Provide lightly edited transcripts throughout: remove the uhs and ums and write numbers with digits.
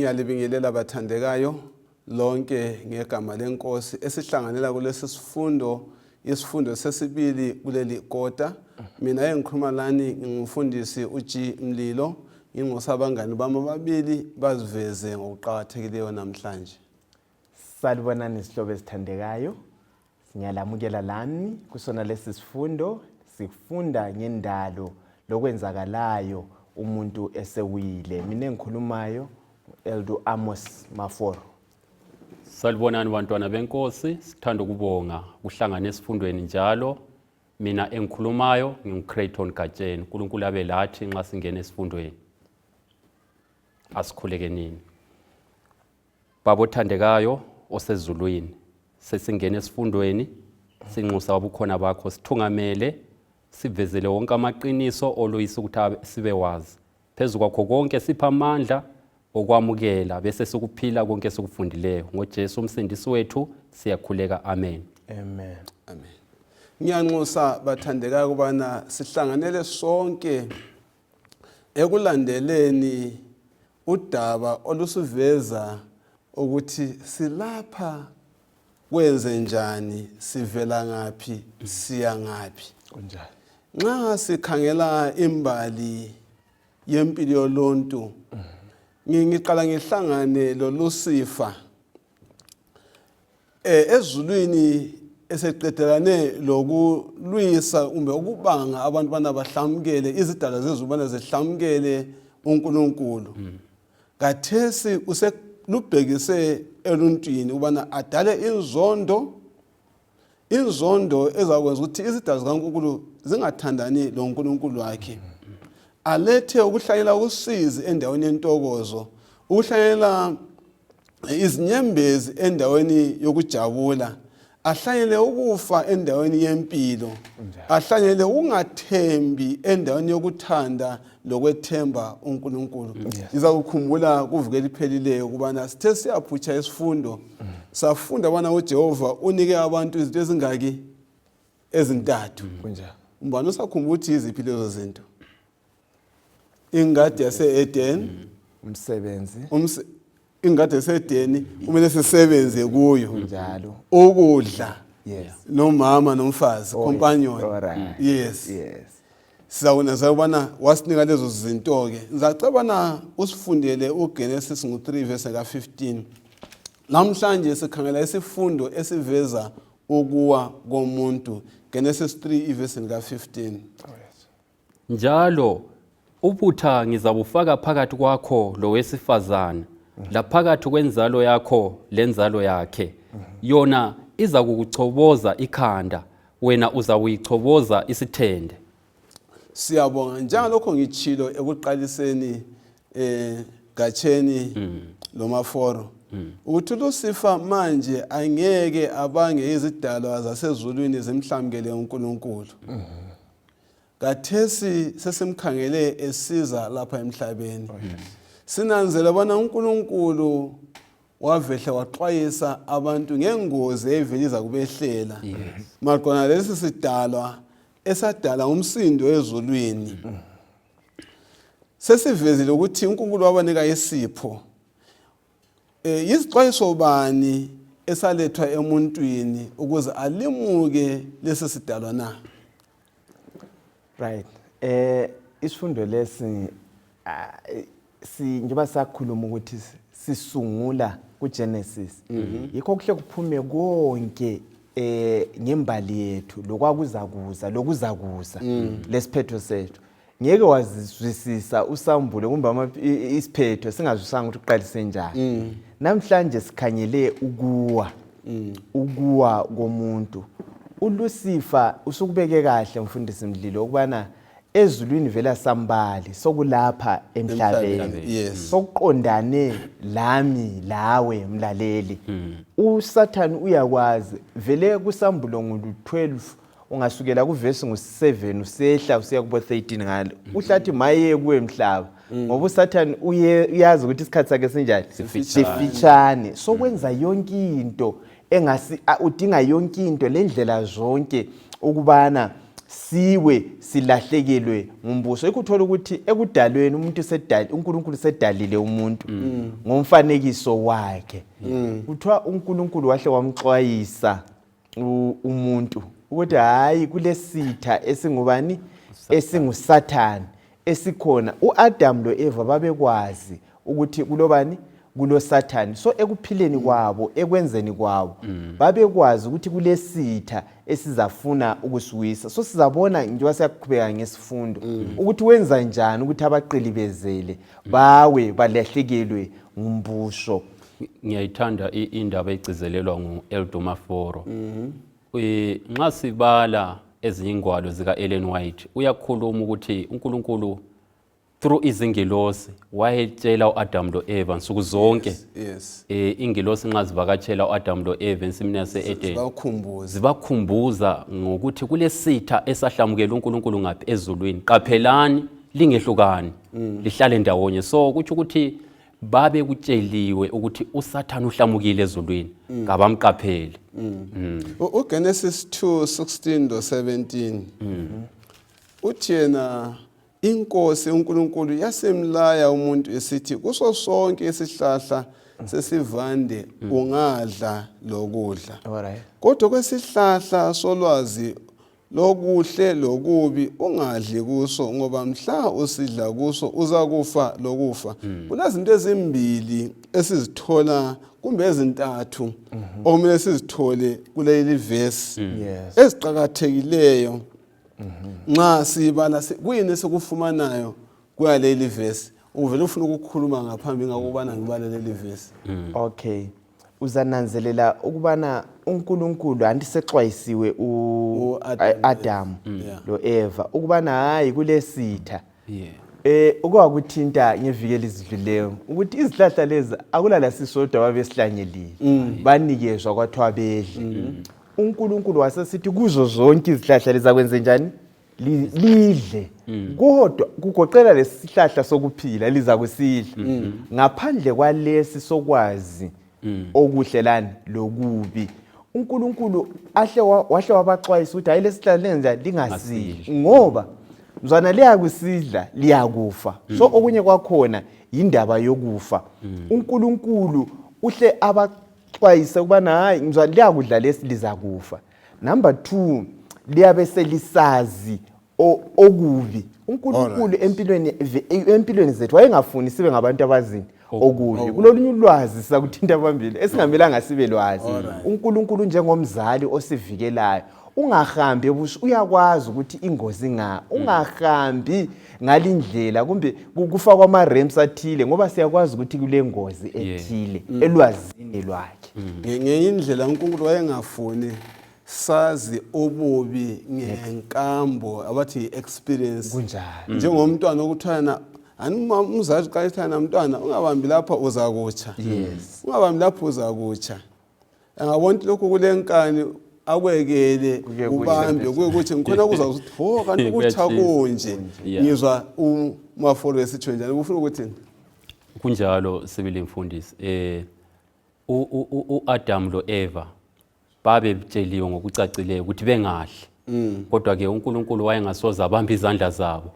Ngiyalibingelela bathandekayo lonke ngegama lenkosi esihlanganela kulesi sifundo isifundo sesibili kuleli kota. Mina engikhuluma lani ngumfundisi uG Mlilo, ngingosabangani bami ababili baziveze ngokuqhakathekileyo namhlanje. Salibonani isihlobo esithandekayo. Siyalamukela lami kusona lesi sifundo sifunda ngendalo lokwenzakalayo umuntu esewile. Mina engikhulumayo Elder Amos Maforo. Salibonani bantwana benkosi, sithanda ukubonga kuhlangana esifundweni njalo. Mina engikhulumayo nginguCrayton Gatsheni. uNkulunkulu abe lathi nxa singena esifundweni. Asikhuleke nini. Baba othandekayo osezulwini, sesingena esifundweni, sinxusa ubukhona bakho, sithungamele, sivezele wonke amaqiniso oloyisa ukuthi sibe wazi. Phezu kwakho konke sipha amandla okwamukela bese sikuphila konke sikufundileyo. NgoJesu umsindisi wethu siyakhuleka. Amen. Amen. Amen. Ngiyanxusa bathandekayo kubana sihlanganele sonke ekulandeleni udaba olusiveza ukuthi silapha kwenze njani, sivela ngaphi, siya ngaphi. Kunjani? Nxa sikhangela imbali yempilo yoluntu, ngiqala ngihlangane loLucifer ezulwini eseqedelane lokulwisa kumbe ukubanga abantu bana bahlamukele izidalwa zezulu bana zihlamukele uNkulunkulu. Kathesi uselubhekise eluntwini ubana adale inzondo ezakwenza ukuthi izidalwa zikaNkulunkulu zingathandani loNkulunkulu wakhe. Alethe ukuhlalela usizi endaweni yentokozo, ukuhlalela izinyembezi endaweni yokujabula, ahlanyele ukufa endaweni yempilo, ahlanyele ungathembi endaweni yokuthanda lokwethemba uNkulunkulu. Ngizakukhumbula kuvukela iphelileyo kubana sithe siyaphutsha isifundo safunda bana uJehova unike abantu izinto ezingaki ezintathu. Kunjani? Mbani usakhumbula ukuthi iziphi lezo zinto? Ingadi yase-Eden, Umsebenzi. Ingadi yase-Eden kumele sisebenze kuyo. Njalo. Ukudla. Yes. Nomama nomfazi, companion. Alright. Yes. Yes. Sizawuna ubana wasinika lezo zinto ke. Ngizacabana usifundele uGenesis 3 verse 15. Namhlanje sikhangela isifundo esiveza ukuwa komuntu. Genesis 3 verse 15. Njalo ubutha ngizabufaka phakathi kwakho lowesifazane, laphakathi kwenzalo yakho lenzalo yakhe. Yona iza kukuchoboza ikhanda, wena uza kuyichoboza isithende. Siyabonga njengalokho ngichilo ekuqaliseni Gatsheni lo Maforo ukuthi uLucifer manje angeke abange izidalwa zasezulwini zimhlamukele uNkulunkulu. Kathesi sesimkhangele esiza lapha emhlabeni. Sinanzela bona uNkulunkulu wavehla waxwayisa abantu ngengozi eveliza kubehlela. Maqona lesi sidalwa esadala umsindo ezulwini. Sesivezile ukuthi uNkulunkulu wabanika isipho. Izixwayiso bani esalethwa emuntwini ukuze alimuke lesi sidalwa na? Right. Isifundo lesi njengoba sakhuluma ukuthi sisungula kuGenesis. Yikho kuhle kuphume konke ngembali yethu lokuzakuza lesiphetho sethu. Ngeke wazizwisisa usambule kumbe isiphetho singazwisanga ukuthi uqalise njani. Namhlanje sikhanyele ukuwa komuntu. uLucifer usukubeke kahle mfundisi Mlilo ukubana ezulwini vela sambali sokulapha emhlabeni. Sokuqondane lami lawe mlaleli. uSathane uyakwazi vele kusambulo ngo-12 ungasukela kuverse ngo-7 usehla usiya kubo 13 ngalo. Uhlathi maye kuwe emhlaba ngoba uSathane uyazi ukuthi isikhathi sakhe sinjani sifitshane. Sokwenza yonke into engasi udinga yonke into lendlela zonke ukubana siwe silahlekelwe ngumbuso. Ikuthola ukuthi ekudalweni uNkulunkulu sedalile umuntu ngomfanekiso wakhe. Kuthiwa uNkulunkulu wahle wamxwayisa umuntu ukuthi hayi kulesitha esingubani, esinguSathane esikhona. uAdam loEva babekwazi ukuthi kulobani, kuloSathane. So ekuphileni kwabo, ekwenzeni kwabo, babekwazi ukuthi kulesitha esizafuna ukusiwisa. So sizabona njengoba siyaqhubeka ngesifundo ukuthi wenza njani ukuthi abaqilibezele bawe balahlekelwe ngumbuso. Ngiyayithanda indaba egcizelelwa nguEldo Maforo. Nxa sibala ezinye ingwalo zika Ellen White uyakhuluma ukuthi uNkulunkulu through izingilosi wayetshela uAdam loEva nsuku zonke. Ingilosi nxa zivakatshela uAdam loEva ensimini yase-Eden zibakhumbuza ngokuthi kulesitha esahlamukela uNkulunkulu ngaphi ezulwini. Qaphelani lingehlukani, lihlale ndawonye. So kuthi ukuthi babe kutsheliwe ukuthi uSathane uhlamukile ezulwini, ngabamqapheli. uGenesis 2:16-17 uthi yena inkosi uNkulunkulu yasemlaya umuntu esithi kuso sonke isihlahla sesivande ungadla lokudla, kodwa kwesihlahla solwazi lokuhle lokubi ungadli kuso, ngoba mhla usidla kuso uzakufa lokufa. Kunezinto ezimbili esizithola kumbe ezintathu okumele sizithole kuleli verse eziqhakathekileyo. Nxa sibala kuyini esikufumanayo kuleli verse, uvela ufuna ukukhuluma ngaphambi ngakubana ngibale leli verse. Okay, uzananzelela ukubana uNkulunkulu andisexwayisiwe uAdam loEva ukubana hayi kulesitha. Okwakuthinta ngevikeli izidluleyo ukuthi izihlahla lezi akulala sisodwa babesihlanyelile, banikezwa kwathiwa bedle. uNkulunkulu wasesithi kuzo zonke izihlahla lezi akwenze njani, lidle, kodwa kugoqela lesihlahla sokuphila liza kusidla, ngaphandle kwalesi sokwazi okuhle lani lokubi. uNkulunkulu wahle wabaxwayisa ukuthi hayi lesihlahla lenza lingasidli, ngoba mzwana liyakusidla liyakufa. So okunye kwakhona indaba yokufa. uNkulunkulu uhle abaxwayisa ukubana hayi mzwana liyakudla lesi lizakufa. Number 2, liyabe selisazi okubi. uNkulunkulu empilweni zethu wayengafuni sibe ngabantu abazini okubi. Kulolunye ulwazi sakuthinta phambili esingamelanga sibe lwazi. uNkulunkulu njengomzali osivikelayo, ungahambi ebusuku, uyakwazi ukuthi ingozi ungahambi ngalindlela kumbe kufa kwama-ramps athile, ngoba siyakwazi ukuthi kule ngozi ethile elwazini lwakhe. Ngenye indlela uNkulunkulu wayengafuni sazi ububi ngenkambo abathi experience kunjalo. Njengomntwana okuthana umzali xa ethana umntwana ungabambi lapha uzakutsha. Ungabambi lapha uzakutsha. Angabona lokho kulenkani akwekele ubambe kuyokuthi ngikhona kuzakuthi ho kanti ukutha kunje. Ngizwa uMaforo esitho njalo ufuna ukuthi kunjalo. Sibili mfundisi, uAdam loEva babetsheliwe ngokucacileyo ukuthi bengadli, kodwa ke uNkulunkulu wayengasoze abamba izandla zabo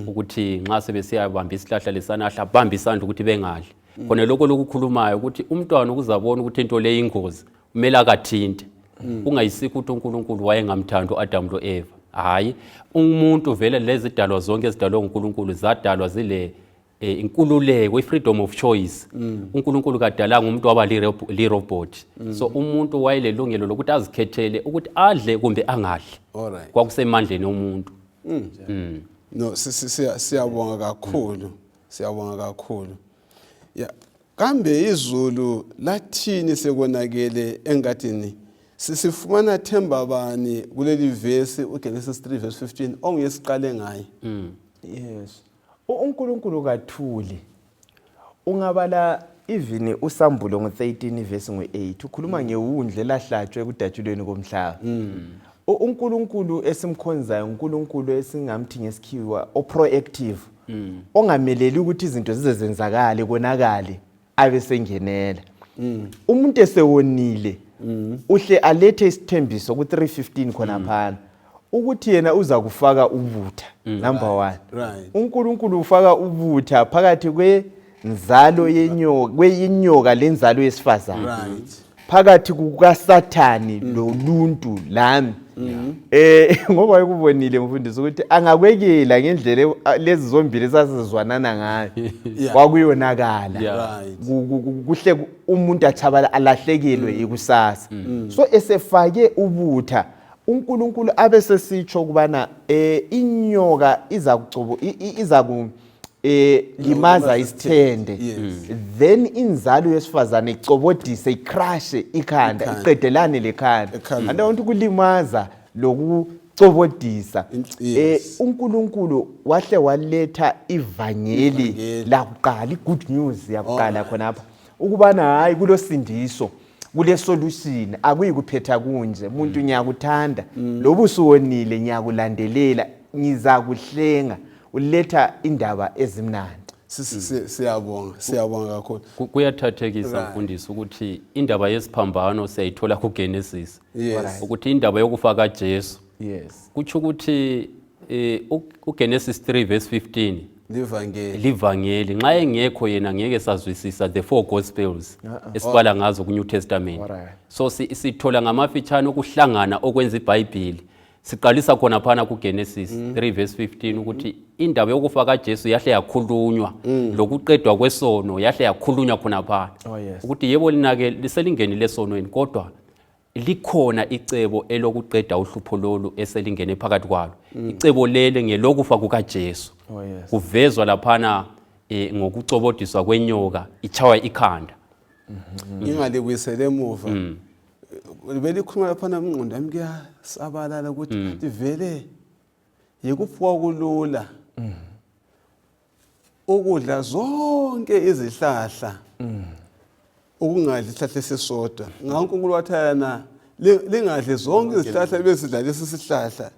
ukuthi nxa sebesiyabamba isihlahla lesanahla bamba isandla ukuthi bengadli. Khona lokho lokukhulumayo ukuthi umntwana ukuzabona ukuthi into le ingozi kumele akathinte. Ungayisikho ukuthi uNkulunkulu wayengamthanda uAdam loEva. Hayi, umuntu vele lezi zidalwa zonke ezidalwe nguNkulunkulu zadalwa zile inkululeko, freedom of choice. uNkulunkulu kadalanga umuntu waba li-robot. So umuntu wayelelungelo lokuthi azikhethele ukuthi adle kumbe angadli. Kwakusemandleni omuntu. No, siyabonga kakhulu. Siyabonga kakhulu. Yeah. Kambe izulu lathini sekonakele engadini? Sifumana themba bani kuleli verse uGenesis 3:15 ongiyesiqale ngaye? Yes. uNkulunkulu kathuli. Ungabala even uSambulo ngo13 verse ngo8 ukhuluma ngewundle lahlatshwe kudatshulweni komhlaba. uNkulunkulu esimkhonzayo uNkulunkulu esingamthi ngesikhiwa oproactive, ongameleli ukuthi izinto zize zenzakale konakale abe sengenela. Umuntu esewonile uhle alethe isithembiso ku3:15 khona phana ukuthi yena uza kufaka ubutha number 1. Right. uNkulunkulu ufaka ubutha phakathi kwenzalo yenyoka lenzalo yesifazane. Right. Phakathi kukaSathani loluntu lami. Ngoba ayikubonile mfundisi ukuthi angakwekela ngendlela lezi zombili esasizwanana ngayo kwakuyonakala. Right. Kuhle umuntu athabala alahlekelwe ikusasa. So esefake ubutha uNkulunkulu abesesitsho kubana inyoka iza limaza isithende, then inzalo yesifazane icobodise icrashe ikhanda iqedelane lekhanda. Ande abantu kulimaza lokucobodisa. uNkulunkulu wahle waletha ivangeli lakuqala, igood news yakuqala khonapha ukubana hayi kulosindiso, kule solution, akuyikuphetha kunje, umuntu ngiyakuthanda, lobusuwonile ngiyakulandelela, ngizakuhlenga, uletha indaba ezimnandi. Siyabonga kakhulu. Kuyathathekisa mfundisi ukuthi indaba yesiphambano siyayithola kuGenesis. Ukuthi indaba yokufa kaJesu. Kutsho ukuthi uGenesis 3 verse 15 livangeli nxa engekho yena ngeke sazwisisa the 4 gospels esibala ngazo ku New Testament. So sithola ngamafitshane ukuhlangana okwenza iBhayibheli. Siqalisa khona phana ku Genesis 3 verse 15 ukuthi indaba yokufa kaJesu yahle yakhulunywa, lokuqedwa kwesono yahle yakhulunywa khona phana. Ukuthi yebo linake liselingeni lesonweni kodwa likhona icebo elokuqeda uhlupho lolu eselingene phakathi kwalo. Icebo lele ngelokufa kukaJesu. Kuvezwa laphana ngokucobodiswa kwenyoka ichawa ikhanda. Ngingalibuyisele emuva. Belikhuluma lapha namngqondo yami kuyasabalala ukuthi vele yikuphwa kulula ukudla zonke izihlahla ukungadli isihlahla esisodwa. Ngakho uNkulunkulu wathana lingadli zonke izihlahla besidla lesi sihlahla.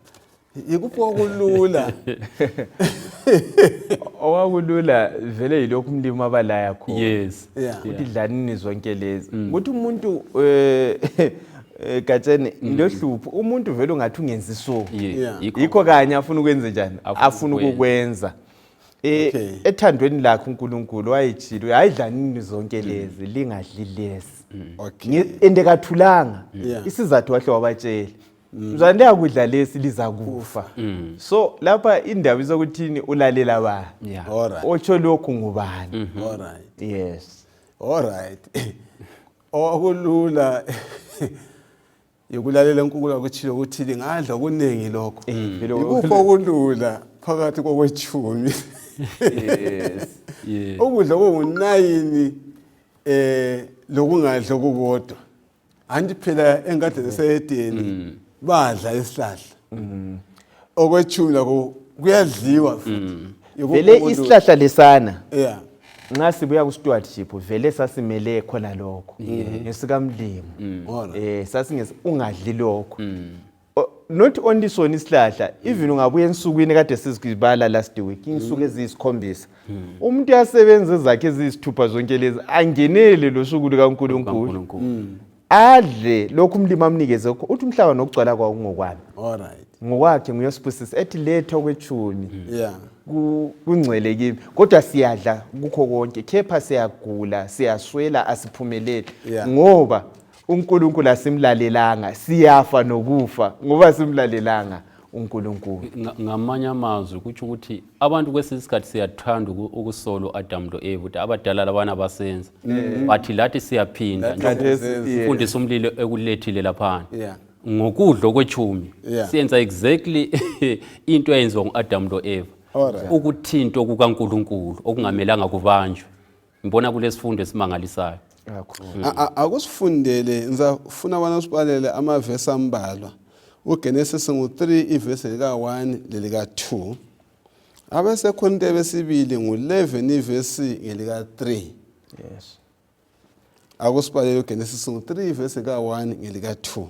Yikuphwa kulula. Owakulula vele yilokhu umlimi abalaya khona. Uthi dlanini zonke lezi. Ukuthi umuntu Gatsheni ndohlupho umuntu vele ungathi ungenza iso. Yikho kanye afuna ukwenza njani? Afuna ukukwenza. Ethandweni lakhe uNkulunkulu wayithile ayidlanini zonke lezi lingadli lezi. Endekathulanga isizathu wahle wabatshela. Mzande yakudla lesi liza kufa. So lapha indaba izokuthini ulalela ba. Otsho lokhu ngubani? Yes. Alright. Okulula yokulalela uNkulunkulu akuthile ukuthi lingadla okuningi lokho. Ikupho okulula phakathi kokwechumi. Ukudla kongu9 lokungadla okukodwa. Andi phela engade neseyedeni badla isihlahla. Okwechumi lakho kuyadliwa futhi. Vele isihlahla lesana. Nxa sibuya ku stewardship vele sasimele khona lokho ngesikamlimo. Sasingese ungadli lokho. Not only sona isihlahla, even ungabuya ensukwini kade sizibala last week, insuku eziyisikhombisa. Umuntu yasebenza zakhe ezisithupha zonke lezi angenele lo suku likaNkulunkulu. Adle lokhu umlimi amnikeze uthi umhlaba nokugcwala kwawo ngokwami. Ngokwakhe nguyosipusisa ethi letho kwechumi. Kungcwele kimi kodwa siyadla kukho konke kepha siyagula siyaswela asiphumeleli ngoba uNkulunkulu asimlalelanga siyafa nokufa ngoba simlalelanga uNkulunkulu. Ngamanye amazwi kuthi ukuthi abantu kwesisikhathi siyathanda ukusolo Adam lo Eve ukuthi abadala labana basenza bathi lathi siyaphinda sifundisa umlilo ekulethile lapha ngokudla okwechumi siyenza exactly into eyenziwa nguAdam lo Eve. Ukuthinto kukaNkulunkulu okungamelanga kubanjwe. Ngibona kulesifundo esimangalisayo. Akusifundele ngizafuna abantu sibalele amavesi ambalwa. UGenesis 3 ivesi lika 1 lelika 2. Abesekhonto besibili ngo11 ivesi ngelika 3. Akusibalele uGenesis 3 ivesi lika 1 ngelika 2.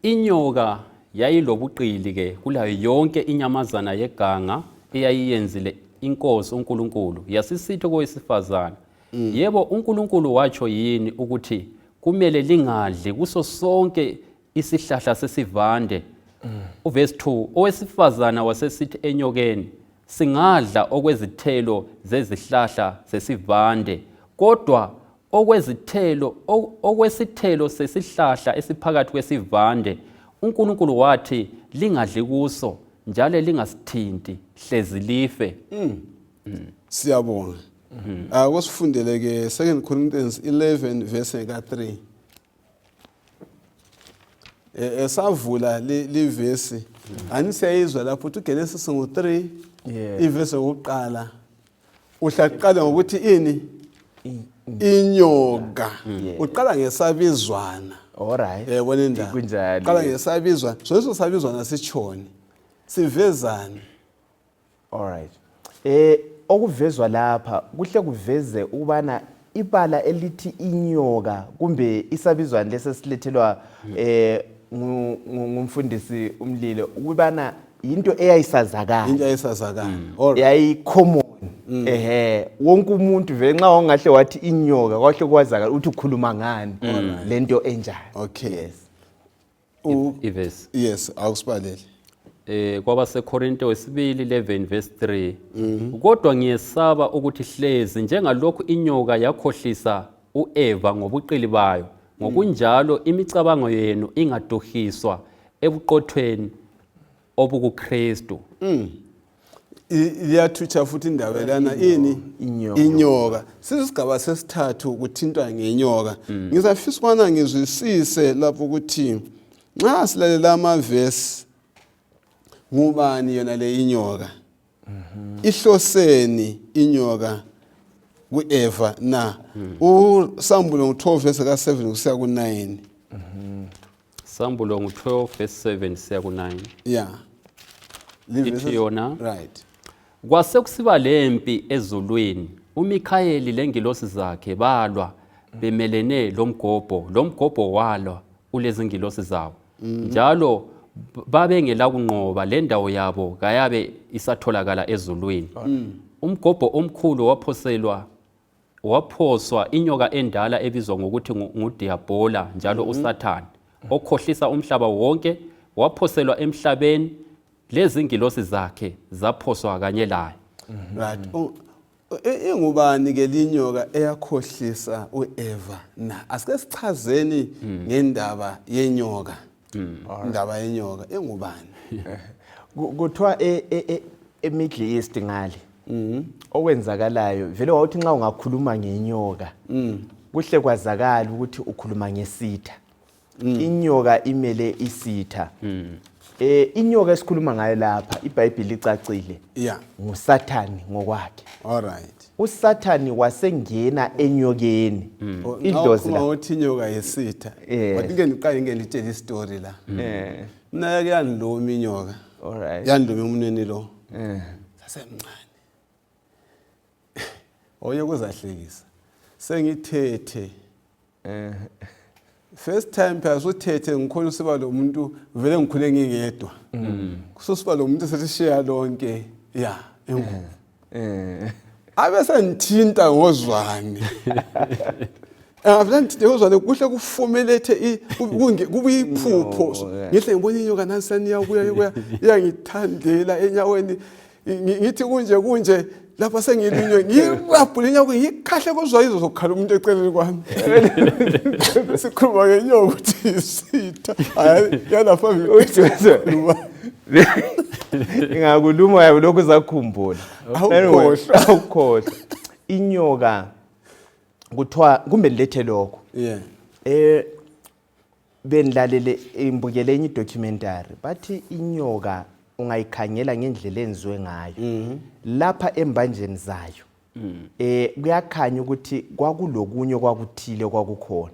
Inyoka yayilobuqili ke kulayo yonke inyamazana yeganga eyayiyenzile inkosi uNkulunkulu yasisithi kowesifazana yebo uNkulunkulu watsho yini ukuthi kumele lingadli kuso sonke isihlahla sesivande Uverse 2, owesifazana wasesithi enyokeni, singadla okwezithelo zezihlahla zesivande, kodwa okwesithelo sesihlahla esiphakathi kwesivande, uNkulunkulu wathi lingadli kuso, njalo lingasithinti, hlezi life. Siyabonga. Akusifundele ke 2 Corinthians 11 verse ka 3. Esavula livesi anisiyayizwa lapho uthi Genesis ngo3 ivesi yokuqala uhlaqala ngokuthi ini inyoka uqala ngesabizwana. Alright. Yabona indaba Kunjalo. uqala ngesabizwana so sabizwana sichoni sivezana. Alright. Okuvezwa lapha kuhle kuveze ubana ibala elithi inyoka kumbe isabizwana lesesilethelwa ngumfundisi umlilo ukubana into eyayisazakala. Into eyayisazakala. Yayi common. Wonke umuntu vele nxa ongahle wathi inyoka kwahle kwazakala uthi ukhuluma ngani lento enjalo. Okay. Yes. Iverse. Yes, awusibalele. Kwabasekorinte wesibili 11 verse 3. Kodwa ngiyesaba ukuthi hlezi njengalokhu inyoka yakhohlisa uEva ngobuqili bayo, ngokunjalo imicabango yenu ingaduhiswa ebuqothweni obukuKristu. Liyathutsha futhi indaba lana ini inyoka. Sisigaba sesithathu ukuthintwa ngenyoka. Ngizafisa ukubana ngizwisise lapho ukuthi nxa silalela amavesi ngubani yona le inyoka. Ihloseni inyoka kuEva na uSambulo 12 verse ka 7 kusiya ku 9. Sambulo 12 verse 7 siya ku 9. Yeah. Ithi yona, right. Kwase kusiba lempi ezulwini, uMikhayeli lengilosi zakhe balwa bemelene lomgobho walwa ulezi ngilosi zawo. Njalo babengela kunqoba le ndawo yabo kayabe isatholakala ezulwini. Umgobho omkhulu waphoswa inyoka endala ebizwa ngokuthi nguDiabola njalo uSathane, okhohlisa umhlaba wonke, waphoselwa emhlabeni, lezi ngilosi zakhe zaphoswa kanye laye. Right. Ingubani ke linyoka eyakhohlisa uEva na asike sichazeni ngendaba yenyoka. Indaba yenyoka engubani? Kuthiwa eMiddle East ngale okwenzakalayo vele wawuthi nxa ungakhuluma ngenyoka kuhle kwazakala ukuthi ukhuluma ngesitha. Inyoka imele isitha. Inyoka esikhuluma ngayo lapha iBhayibheli icacile. Yeah. NguSathane ngokwakhe. All right. uSathane wasengena enyokeni. Idlozi la. Uthi inyoka yesitha. Wathi ke ngiqale ngitshela istory la. Mina yake yandiloma inyoka. All right. Yandiloma umunweni lo. Sasemncane. Oye kuzahlekisa. Sengithethe. First time phela uthethe ngikhona usiba lo muntu vele ngikhule ngingedwa. Kususiba lo muntu sesishiya lonke. Yeah, engu. Abese ngithinta ngozwane. Avela ngithinta ngozwane kuhle kufomelethe kubuyiphupho. Ngihle ngibona inyoka nansani yabuya iyangithandela enyaweni. Ngithi kunje lapha sengilinywe ngiyabhula inyawo ngikhahle kozwayizo zokukhala umuntu eceleni kwami. Sikhuluma ngenyoka ukuthi isitha. Hayi yalapha ngikhuluma. Ingakuluma yabo lokho zakhumbula. Awukhohlwa. Inyoka kuthiwa kumbe lilethe lokho. Yeah. Bendilalele imbukele enye documentary bathi inyoka ungayikhangela ngendlela enziwe ngayo. Lapha embanjeni zayo. Kuyakhanya ukuthi kwakulokunye kwakuthile kwakukhona.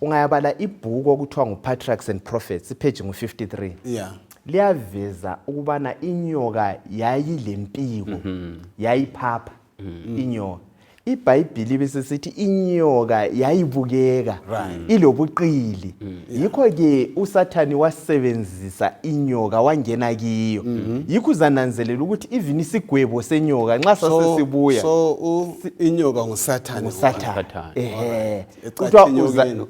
Ungayabala ibhuku okuthiwa nguPatriarchs and Prophets page ngu53. Yeah. Liyaveza ukubana inyoka yayilempiko yayiphapha inyoka iBhayibheli bese sithi inyoka yayibukeka ilobuqili yikho ke uSathani wasebenzisa inyoka wangena kiyo yikho uzananzelela ukuthi even isigwebo senyoka nxa sasesibuya inyoka nguSathani kuthiwa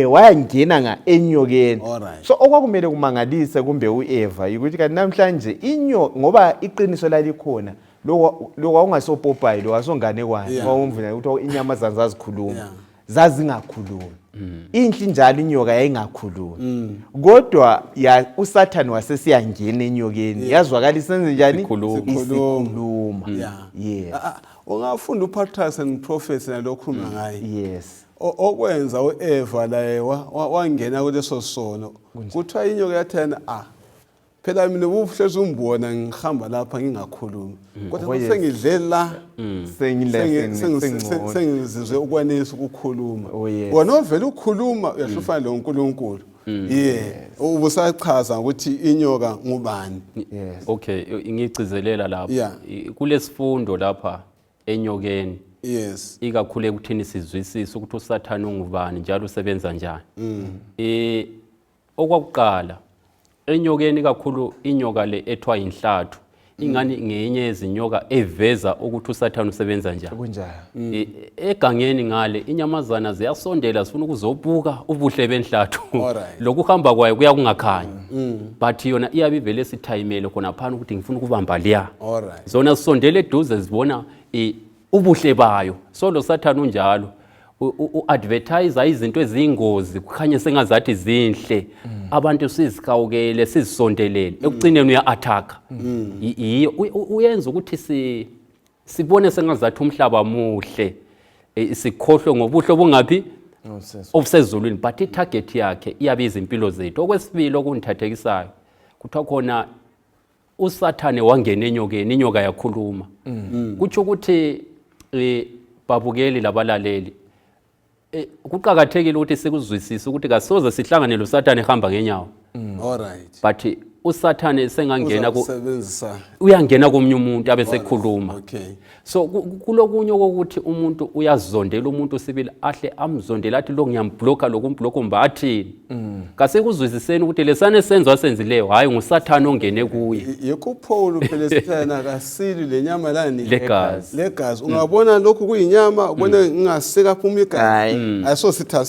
wayangena enyokeni so okwakumele kumangalise kumbe uEva ukuthi kanti namhlanje inyoka ngoba iqiniso lalikhona lo kwakungasopopayi lo wasongane kwani wawumvuna ukuthi inyamazana zazikhuluma zazingakhulumi inhle njalo inyoka yayingakhulumi kodwa uSathani wasesiyangena enyokeni yazwakala isenze njani isikhuluma ungafunda uPatriarchs and Prophets nalokhuluma ngaye yes okwenza uEva laye wangena kuleso sono kuthiwa inyoka yathana phela mina ubuhlezi umbona ngihamba lapha ngingakhulumi kodwa sengidlela sengizizwe ukwanisa ukukhuluma wona ovela ukukhuluma uyahlufana lo uNkulunkulu ubusachaza ukuthi inyoka ngubani okay ngicizelela lapha kulesifundo lapha enyokeni ikakhulu ekuthini sizwisisa ukuthi uSathani ungubani njalo usebenza njani okwakuqala enyokeni kakhulu inyoka le ethwa inhlathu ingani ngenye yezinyoka eveza ukuthi uSathani usebenza njani kunjani egangeni ngale inyamazana ziyasondela zifuna ukuzobuka ubuhle benhlathu lokuhamba kwayo kuya kungakhanyi but yona iyabivele sithayimele khona phana ukuthi ngifuna ukubamba liya zona zisondele eduze zibona ubuhle bayo so lo Sathani unjalo uadvertise izinto eziyingozi kukhanye sengazathi zinhle abantu sizikawukele sizisondelele ekugcineni uya-attack uyenza ukuthi sibone sengazathi umhlaba muhle sikhohlwe ngobuhle obungaphi obusezulwini but itarget yakhe iyabiza impilo zethu okwesibili okundithathekisayo kuthiwa khona uSathani wangena enyokeni inyoka yakhuluma kutsho ukuthi babukeli labalaleli kuqhakathekile ukuthi sikuzwisise ukuthi kasoze sihlangane lo Sathani ehamba ngenyawo but uSathani sengangena uyangena komnye umuntu abesekhuluma so kulokunye ukuthi umuntu uyazondela umuntu sibili ahle amzondela athi lo ngiyambloka lokumbloka mbathini kasekuzwisiseni ukuthi lesane senzo asenzileyo hayi nguSathani ongene kuye yekuPaul phela sithana kasili lenyama lani legazi ungabona lokhu kuyinyama ubona ngingaseka phuma igazi ayiso sitha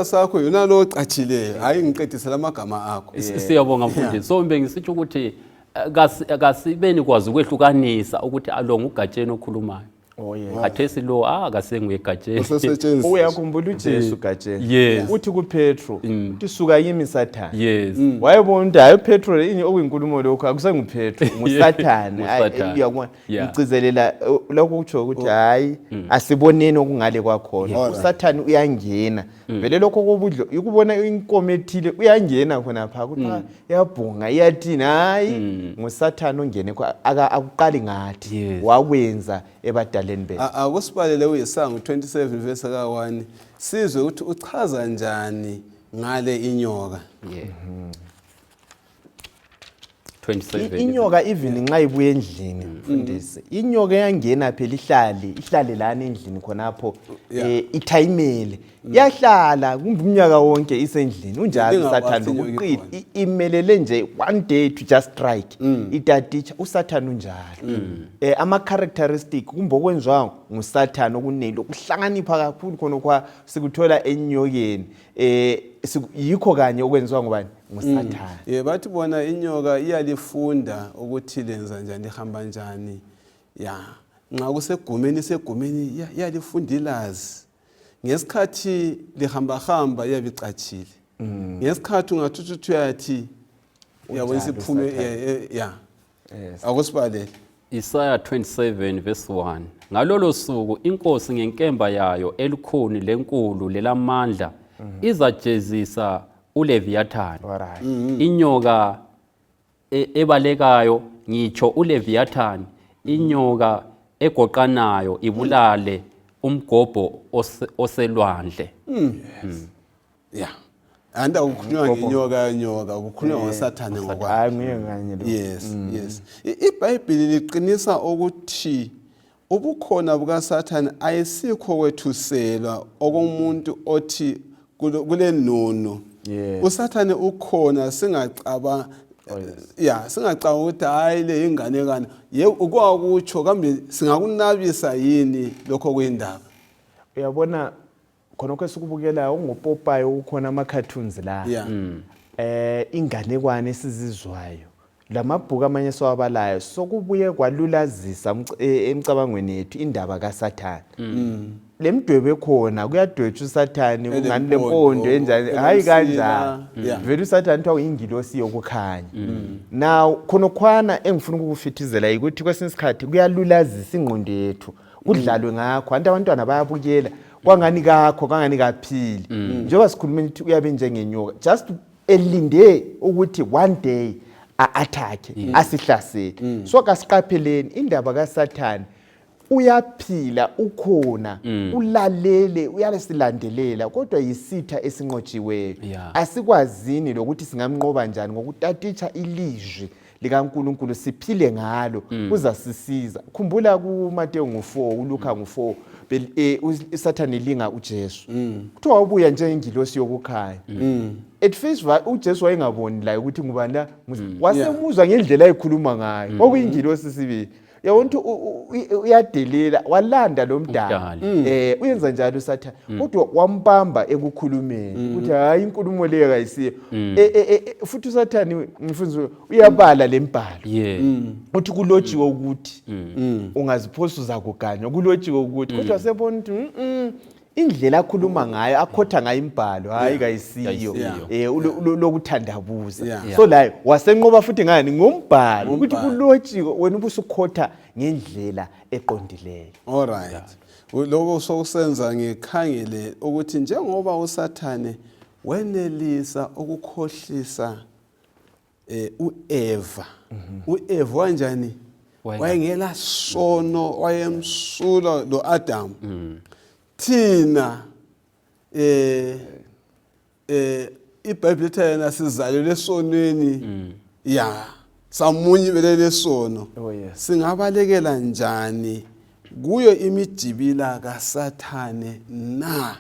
sakho yona lo catshileyo hayi ngiqedisela amagama akho siyabonga mfundisi so ngisithi ukuthi akasibeni kwazi ukwehlukanisa ukuthi alonga ugatsheni okhulumayo khathesi lo akasenguye egatsheni uyakhumbula uJesu gatsheni uthi kuPetro uthi suka yimi Sathani wayebona hayi uPetro okuyinkulumo lokho akusenguPetro nguSathani uyabona ngicizelela lokho kutsho ukuthi hayi asiboneni okungale kwakhona uSathani uyangena vele lokho kobudlo ukubona inkomo ethile uyangena khona pha kuthi yabhunga iyathina hayi nguSathani ongene akuqali ngathi wakwenza ebadaleni bethu akusibalele uYesaya 27 verse ka1 sizwe ukuthi uchaza njani ngale inyoka 27 inyoka even nxa ibuye endlini mfundisi inyoka yangena phela ihlale lana endlini khonapho ithayimele yahlala kumbe umnyaka wonke isendlini unjalo Sathani ukuqila imelele nje one day to just strike itaticha uSathani unjalo ama characteristic kumbe okwenziwa nguSathani okunelo kuhlanganipha kakhulu khona kwa sikuthola enyokeni yikho kanye okwenziwa ngubani nguSathani bathi bona inyoka iyalifunda ukuthi lenza njani ihamba njani nxa kusegumeni iyalifunda ilazi ngesikhathi lihamba iyabicatshile ngesikhathi ungathuthuthi uyathi uyabona isiphume akusibalele Isaiah 27 verse 1 ngalolo suku inkosi ngenkemba yayo elikhuni lenkulu lelamandla izajezisa uLeviathani inyoka ebalekayo ngitsho uLeviathani inyoka egoqanayo ibulale umgobho oselwandle anda ukukhulunywa ngenyoka ukukhulunywa ngoSathani ngokwakhe yes iBhayibheli liqinisa ukuthi ubukhona bukaSathane ayisikho kwethuselwa okomuntu othi kule nono. uSathane ukhona singacaba singacaba ukuthi hayi le inganekana ukwakutsho kambe singakunabisa yini lokho kwendaba. Uyabona khonokho esikubukela ungopopayi ukhona ama cartoons la. Inganekwane esizizwayo. Lamabhuku amanye sowabalayo sokubuye kwalulazisa emcabangweni yethu indaba kaSathane. Lemdwebe khona kuyadwetshwa uSathane ungani lempondo enjani hayi kanjani. Vele uSathane twa uyingilosi yokukhanya. Now khonokwana engifuna ukufithizela ukuthi kwesinye isikhathi kuyalulazisa ingqondo yethu. Kudlalwe ngakho abantwana bayabukela kwangani kakho kangani kaphili. Njengoba sikhuluma ukuthi uyabe njengenyoka just elinde ukuthi one day attack asihlasele. So kasiqapheleni indaba kaSathane uyaphila ukhona ulalele uyalesilandelela kodwa yisitha esinqotshiweyo. Asikwazini lokuthi singamnqoba njani ngokutatitsha ilizwi likaNkulunkulu siphile ngalo kuzasisiza. Khumbula kuMateyu 4 uLuka 4 uSathane linga uJesu. Kuthiwa ubuya njengengilosi yokukhanya. At first uJesu wayengaboni la ukuthi ngubani la wasemuzwa ngendlela ayikhuluma ngayo. Kwakuyingilosi sibili. Yawonto uyadelela walanda lo mdala. Uyenza njalo uSathane kodwa wambamba ekukhulumeni ukuthi hayi inkulumo leyo kayisiyo. Futhi uSathane ngifundisa uyabala lembhalo. Uthi kulotshiwe ukuthi ungaziphosa uzakuganywa kulotshiwe ukuthi kodwa sebona ukuthi indlela akhuluma ngayo akhotha ngayo imbhalo hayi kayisiyo lokuthandabuza. So la wasenqoba futhi ngani ngombhalo ukuthi kulotshiwe wena ubusukhotha ngendlela eqondileyo. Alright. Lokho sokusenza ngikhangele ukuthi njengoba uSathane wenelisa ukukhohlisa uEva. uEva kanjani? Wayengela sono wayemsula lo Adam. Thina iBhayibheli lithi yena sizalelwe esonweni samunye belele sono. Singabalekela njani kuyo imijibila kaSathane na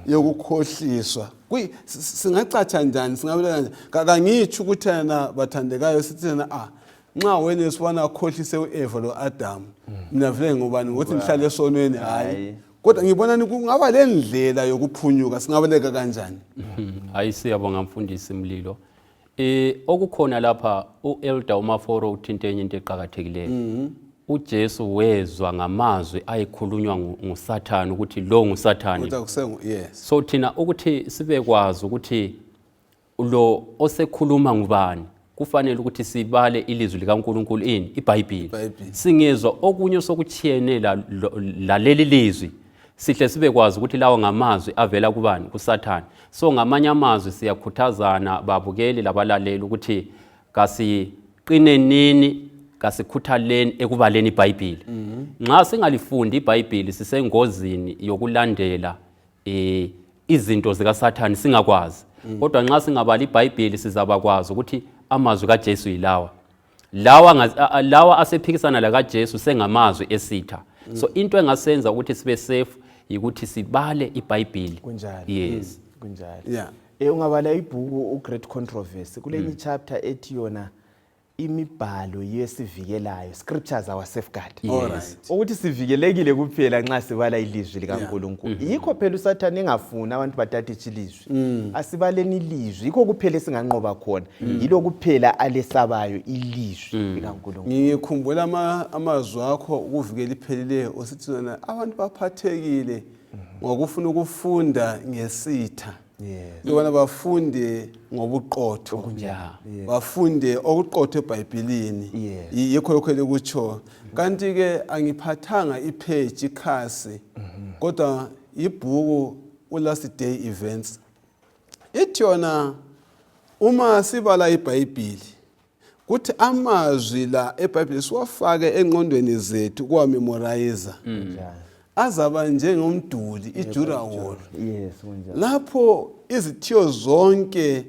yokukhohliswa? Singacatsha njani singabalekela kangitsho ukuthi yena bathandekayo sithi yena nxa wena sibona ukhohlise uEva lo Adam mina vele ngobani ngokuthi nihlale esonweni hayi. Kodwa ngibona kungaba lendlela yokuphunyuka singabaleka kanjani? Hayi siyabonga mfundisi Mlilo. Okukhona lapha uElder uMaforo uthinta enye into eqhakathekileyo. uJesu wezwa ngamazwi ayikhulunywa nguSathane ukuthi lo nguSathane. So thina ukuthi sibekwazi ukuthi lo osekhuluma ngubani kufanele ukuthi sibale ilizwi likaNkulunkulu iBhayibheli. Singezwa okunye sokuchiyene la leli lizwi sihle sibekwazi ukuthi lawo ngamazwi avela kubani kuSathane. So ngamanye amazwi siyakhuthazana babukeli labalaleli ukuthi kasiqine nini kasikhuthaleni ekubaleni iBhayibheli. Nxa singalifundi iBhayibheli sisengozini yokulandela izinto zikaSathane singakwazi. Kodwa nxa singabali iBhayibheli sizabakwazi ukuthi amazwi kaJesu yilawa. Lawa asephikisana la kaJesu sengamazwi esitha. So into engasenza ukuthi sibe safe ukuthi sibale iBhayibheli. Yes. Kunjalo. Ungabala ibhuku uGreat Controversy kulenye chapter ethi yona imibhalo yesivikelayo scriptures our safeguard. Ukuthi sivikelekile kuphela nxa sibala ilizwi likaNkulunkulu. Yikho phela uSathane engafuna abantu batathe ilizwi. Asibaleni ilizwi yikho kuphela singanqoba khona. Yilo kuphela alesabayo ilizwi likaNkulunkulu. Ngikhumbula amazwi akho ukuvikela ipheleleyo osithi wena abantu baphathekile ngokufuna ukufunda ngesitha. Lokho bafunde ngobuqotho. Bafunde okuqotho eBhayibhelini. Yikho lokho lekutsho. Kanti ke angiphathanga ipage ikhasi kodwa ibhuku uLast Day Events. Ithi yona uma sibala iBhayibheli kuthi amazwi la eBhayibheli siwafake engqondweni zethu kwa memorizer. Azaba njengomduli iJura wall. Lapho izithiyo zonke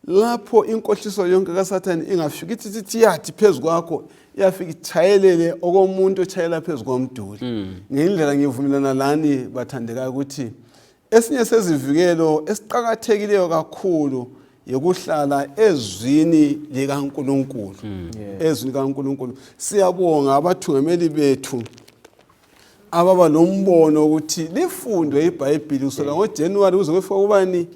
lapho inkohliso yonke kaSathane ingafika ithi yathi phezu kwakho iyafika ichayelele okomuntu ochayela phezu komduli. Ngendlela ngivumelana lani bathandekayo ukuthi esinye sezivikelo esiqhakathekileyo kakhulu yokuhlala ezwini likaNkulunkulu. Ezwini likaNkulunkulu siyabonga abathungameli bethu ababa nombono ukuthi lifundwe iBhayibheli kusukela ngoJanuary kuze kufike kubani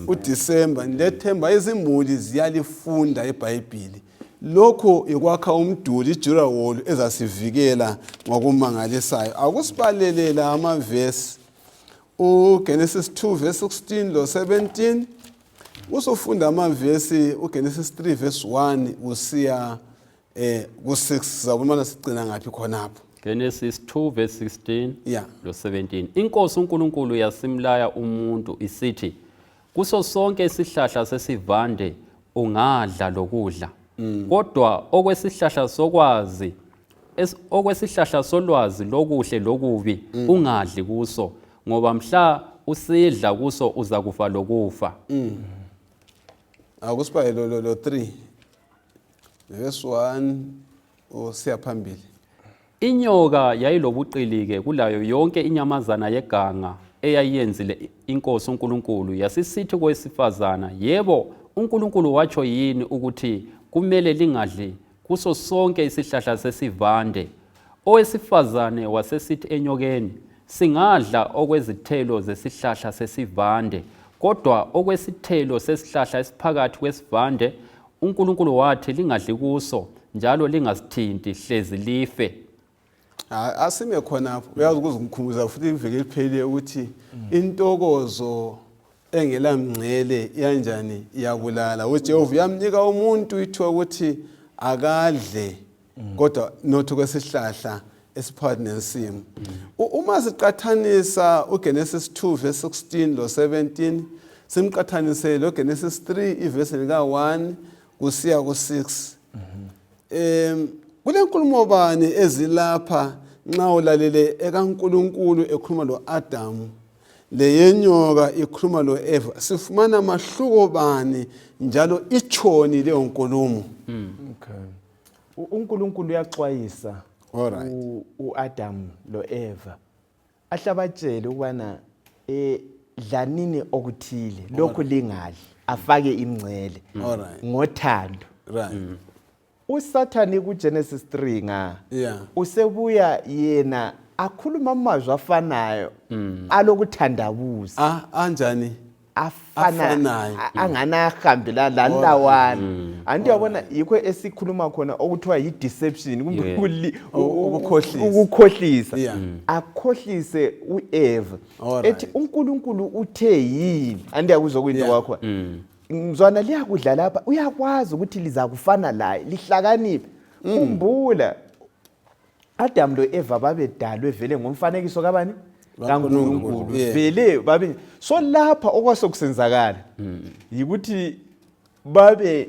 uDisemba. Ndethemba izimuli ziyalifunda iBhayibheli. Lokho ikwakha umduli ijura wall ezasivikela ngokumangalisayo. Akusibalelela amavesi uGenesis 2 verse 16 lo 17. Usufunda amavesi uGenesis 3 verse 1 usiya ku6 zabona sigcina ngapi khonapho. Genesis 2 verse 16 lo 17. Inkosi uNkulunkulu yasimlaya umuntu isithi kuso sonke isihlahla sesivande ungadla lokudla. Kodwa okwesihlahla solwazi lokuhle lokubi ungadli kuso ngoba mhla usidla kuso uzakufa lokufa. Akusibale lo 3 verse 1 usiya phambili. Inyoka yayilobuqili-ke kulayo yonke inyamazana yeganga eyayiyenzile inkosi uNkulunkulu yasisithi kowesifazana, yebo uNkulunkulu watsho yini ukuthi kumele lingadli kuso sonke isihlahla sesivande? Owesifazane wasesithi enyokeni, singadla okwezithelo zesihlahla sesivande, kodwa okwesithelo sesihlahla esiphakathi kwesivande uNkulunkulu wathi lingadli kuso njalo lingasithinti hlezi life. Asime khonapho uyazi ukuzikhumbuza futhi iveke liphele ukuthi intokozo engelamngcele yanjani iyabulala. uJehova yamnika umuntu ithiwa ukuthi akadle kodwa notho kwesihlahla esiphakathi nensimu. Uma siqathanisa uGenesis 2 verse 16 lo 17 simqathanise lo Genesis 3 iverse lika 1 kusiya ku6. Kule nkulumo bani ezilapha nxa ulalele ekaNkulunkulu ekhuluma lo Adamu le yenyoka ikhuluma lo Eva? Sifumana amahluko bani njalo ichoni leyo nkulumo? uNkulunkulu uyaxwayisa uAdam lo Eva ahlabatshele ukubana dlanini okuthile lokhu lingadli afake imngcele ngothando. uSathane kuGenesis 3 usebuya yena akhuluma amazwi afanayo alokuthandabuza anjani afanayo anganahambe lawana. Anti yabona yikho esikhuluma khona okuthiwa yideception kumbe ukukhohlisa. Akhohlise uEva ethi uNkulunkulu uthe yini anti yakuzwa kwinto kwakho mzwana liyakudla lapha uyakwazi ukuthi liza kufana laye lihlakaniphe. Khumbula Adam lo Eva babedalwe vele ngomfanekiso kabani kaNkulunkulu vele babe so lapha okwasokusenzakala yikuthi babe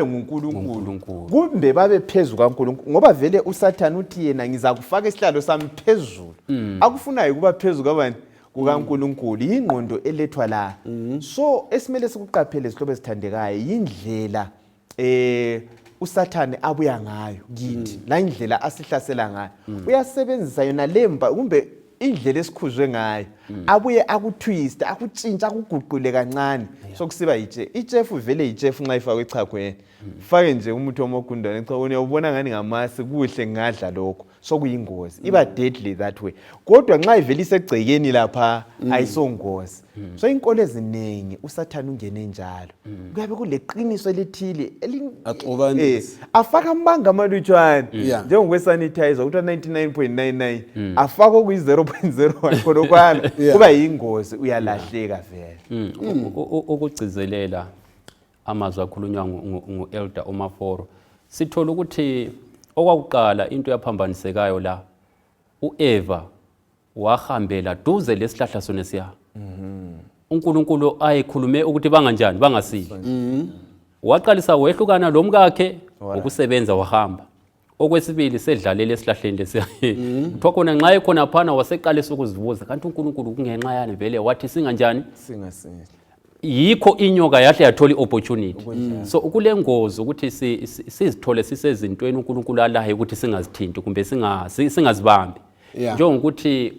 nguNkulunkulu kumbe babe phezulu kaNkulunkulu ngoba vele uSathane uthi yena ngiza kufaka isihlalo sami phezulu akufunayo kuba phezulu kabani kukaNkulunkulu. Ingqondo elethwa la so esimele sikuqaphele isihlobo esithandekayo yindlela uSathane abuya ngayo kithi la indlela asihlasela ngayo uyasebenzisa yona lemba kumbe indlela esikhuzwe ngayo abuye akutwist akutshintsha akuguqule kancane sokusiba ijefu vele ijefu nxa ifakwe echakweni fake nje umuthi omogundane echakweni uyabona ngani ngamasi kuhle ngadla lokho sokuyingozi iba deadly that way. Kodwa nxa ivele isegcekeni lapha ayisongozi. So inkolo eziningi uSathane ungene njalo kuyabe kuleqiniso elithile afaka amanga amalutshwane njengokwesanitizer kuthiwa 99.99 afaka kuyi 0.01 khonokwana kuba yingozi uyalahleka vele. Ukugcizelela amazwi akhulunywa ngu-Elder Omaforo sithola ukuthi okwakuqala into yaphambanisekayo la uEva wahambela duze lesihlahla sona siya uNkulunkulu ayekhulume ukuthi banganjani bangasili waqalisa wehlukana lomkakhe ukusebenza wahamba. Okwesibili sedlalela esihlahleni lesiya kuthiwa khona nxa ekhona phana waseqalisa ukuzibuza kanti uNkulunkulu kungenxa yani vele wathi singanjani singasili yikho inyoka yahle yathola opportunity. So kule ngozi ukuthi sizithole sisezintweni uNkulunkulu alaye ukuthi singazithinti kumbe singazibambi. Njengokuthi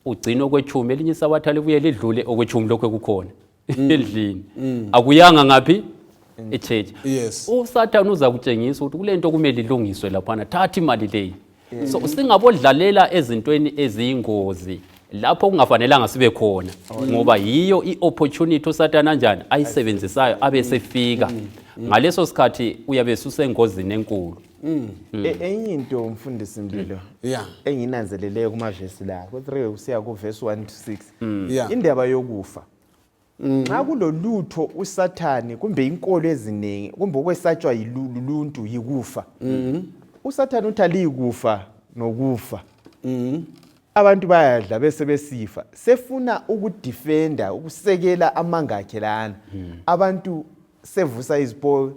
ugcina okwechumi elinye isabatha libuye lidlule okwechumi lokho kukhona endlini. Akuyanga ngapi? eChurch. uSathane uza kutshengisa ukuthi kule nto kumele ilungiswe laphana, thatha imali leyi. So singabodlalela ezintweni eziyingozi lapho kungafanelanga sibe khona, ngoba yiyo iopportunity uSathane kanjani ayisebenzisayo abe sefika ngaleso sikhathi uyabe susengozini enkulu. Enye into umfundisi Mlilo enginanzeleleyo kumavesi la ku3 usiya ku verse 1 to 6 indaba yokufa. Nxa kulolutho uSathane kumbe inkolo eziningi kumbe okwesatshwa yiluntu yikufa, uSathane uthi alikufa nokufa. Abantu bayadla bese besifa, sefuna ukudefenda ukusekela amanga akhe lana. Abantu sevusa izipo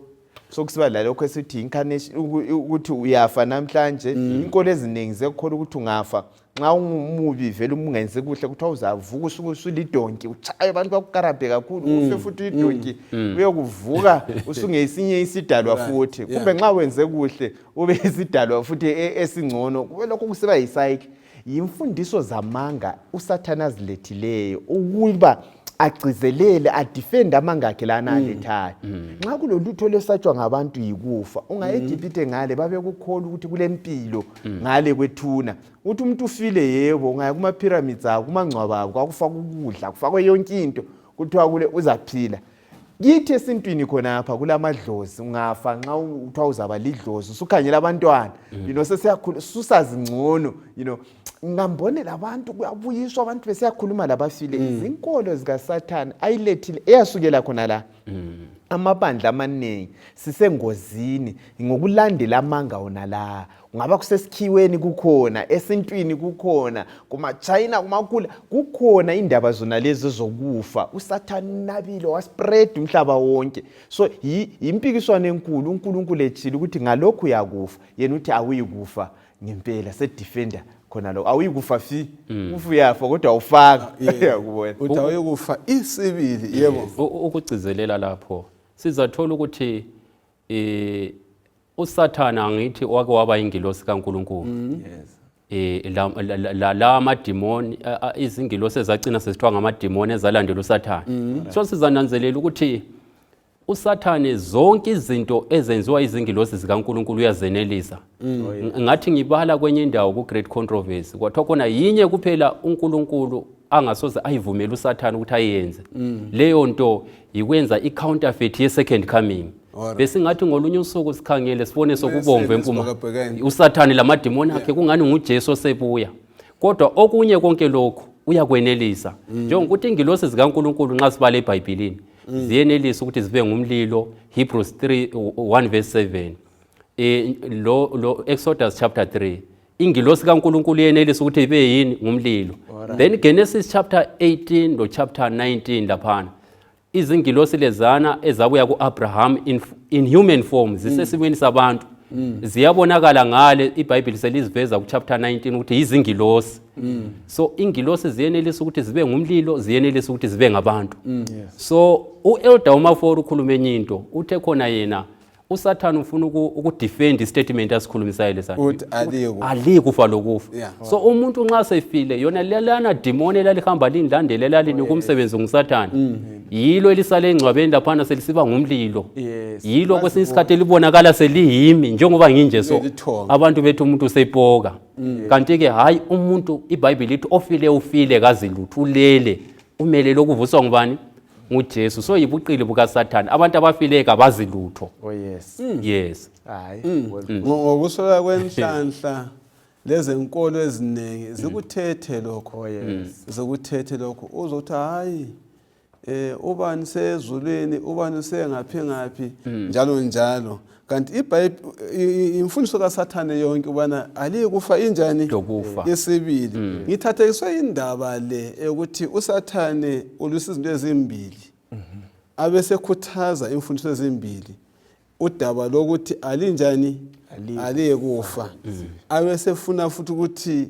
sokusiba lalokho esithi incarnation ukuthi uyafa namhlanje. Inkolo eziningi zekholwa ukuthi ungafa nxa umubi vele umungenze kuhle kuthiwa uzavuka usulidonki uchaye abantu bakukarabhe kakhulu ufe futhi idonki uyokuvuka usungesinye isidalwa futhi. Kumbe nxa wenze kuhle ube isidalwa futhi esingcono, kube lokho kusiba yicycle. Yimfundiso zamanga uSathane azilethileyo ukuba agcizelele adefend amanga akhe lana alethayo. Nxa kulolutho lesatshwa ngabantu yikufa, ungayeGibhithe ngale babe kukholwa ukuthi kulempilo ngale kwethuna. Uthi umuntu ufile yebo, ungaya kuma pyramids akho kumangcwaba akho akufaka ukudla kufakwe yonke into kuthiwa kule uzaphila. Kithi esintwini khonapha kulamadlozi, ungafa nxa uthiwa uzaba lidlozi usukhangela abantwana sesiyakhula susazi ngcono ngambonela abantu kuyabuyiswa abantu besiyakhuluma labafile. Izinkolo zikaSathane ayilethile eyasukela khona la. Amabandla amaningi sisengozini ngokulandela amanga wona la. Ungaba kusesikhiweni kukhona, esintwini kukhona, kuma-China kumakhula kukhona indaba zona lezi zokufa. uSathane nabile waspread umhlaba wonke. So impikiswano enkulu uNkulunkulu ethile ukuthi ngalokhu uyakufa, yena uthi awuyikufa ngempela, sedefender khona lo awuyikufa fi uyafa kodwa awufaka. Uyakubona uthi awuyikufa isibili. Yebo, ukugcizelela lapho sizathola ukuthi uSathane angithi wake waba ingilosi kaNkulunkulu. La amadimoni izingilosi ezacina sesithiwa ngamadimoni ezalandela uSathane. So sizananzelela ukuthi uSathane zonke izinto ezenziwa izingilosi zikaNkulunkulu uyazenelisa. Ngathi ngibala kwenye indawo ku Great Controversy kwathiwa khona yinye kuphela uNkulunkulu angasoze ayivumela uSathane ukuthi ayenze. Leyo nto ikwenza i-counterfeit ye-second coming. Bese ngathi ngolunye usuku sikhangele sibone sokubomvu empuma uSathane lamadimoni akhe kungani nguJesu osebuya. Kodwa okunye konke lokho uyakwenelisa. Njengokuthi ingilosi zikaNkulunkulu nxa sibala eBhayibhelini ziyenelisa ukuthi zibe ngumlilo. Hebrews 1 verse 7. Lo Exodus chapter 3 ingilosi kaNkulunkulu yenelisa ukuthi ibe yini ngumlilo. Then Genesis chapter 18 lo chapter 19 laphana izingilosi lezana ezabuya kuAbraham in human form zisesimweni sabantu ziyabonakala ngale iBhayibheli seliziveza ku chapter 19 ukuthi izingilosi. So ingilosi ziyenelisa ukuthi zibe ngumlilo, ziyenelisa ukuthi zibe ngabantu. So uElder uMafori ukhuluma enye into uthe khona yena uSathane ufuna ukudefend istatement asikhulumisayo lesana uthi alikufa lokufa. So umuntu nxa sefile yona lelana demon elalihamba lindilandela linika umsebenzi nguSathane yilo elisale engcwabeni laphana selisiba ngumlilo. Yilo kwesinye isikhathi libonakala selihimi njengoba nginje. So abantu bethu umuntu useyipoka kanti ke hayi umuntu iBhayibheli lithi ofile ufile kazi lutho ulele umele lokuvuswa ngubani? nguJesu. So yibuqili bukaSathane abantu abafile kabazi lutho. Yes. Hayi ngokusola kwenhlanhla lezenkolo eziningi zikuthethe lokho. Zikuthethe lokho uzothi hayi ubani sezulwini ubani sengaphi njalo njalo. Kanti iBhayibheli imfundiso kaSathane yonke ubana alikufa injani yesibili. Ngithathekiswe indaba le ukuthi uSathane ulusiza izinto ezimbili abesekhuthaza imfundiso ezimbili. Udaba lokuthi alinjani alikufa abesefuna futhi ukuthi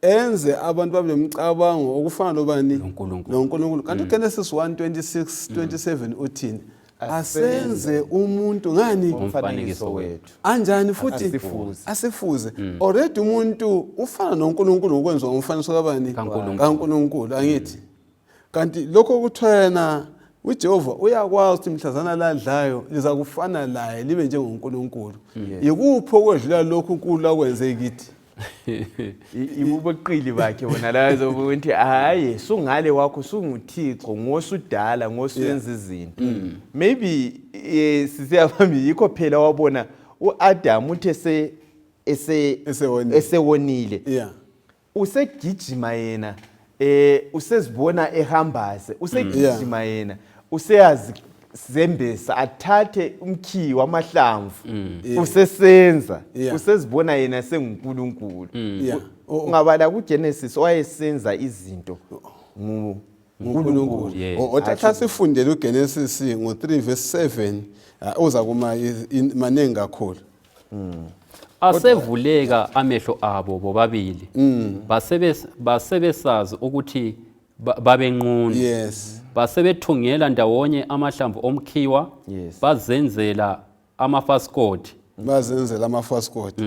enze abantu babe nemcabango okufana nobani noNkulunkulu. noNkulunkulu. Kanti uGenesis 1:26-27 uthini? Asenze umuntu ngani umfanekiso wethu. anjani futhi Asifuze. asifuze. Already umuntu ufana noNkulunkulu ngokwenziwa ngomfanekiso kabani kaNkulunkulu angithi. Kanti lokho kuthwena uJehova uyakwazi ukuthi mhlazana ladlayo liza kufana laye libe njengoNkulunkulu. Yikupho kwedlula lokhu uNkulunkulu akwenze kithi. Ibubeqili bakhe bona lazo ukuthi hayi sungale wakho sunguThixo ngosudala ngosuyenza izinto. Maybe sisiyabambi yikho phela wabona uAdam uthe esewonile. Yeah. Usegijima yena usezibona ehambaze usegijima yena useyazi zembesa athathe umkhiyi wamahlamvu usesenza usezibona yena senguNkulunkulu. Ungabala kuGenesis wayesenza izinto nguNkulunkulu. Othatha sifundele uGenesis ngo3:7 uza kuma manengi kakhulu. Asevuleka amehlo abo bobabili basebesazi ukuthi babenqunu. Yes. Basebethungela ndawonye amahlamvu omkhiwa bazenzela amafasikoti.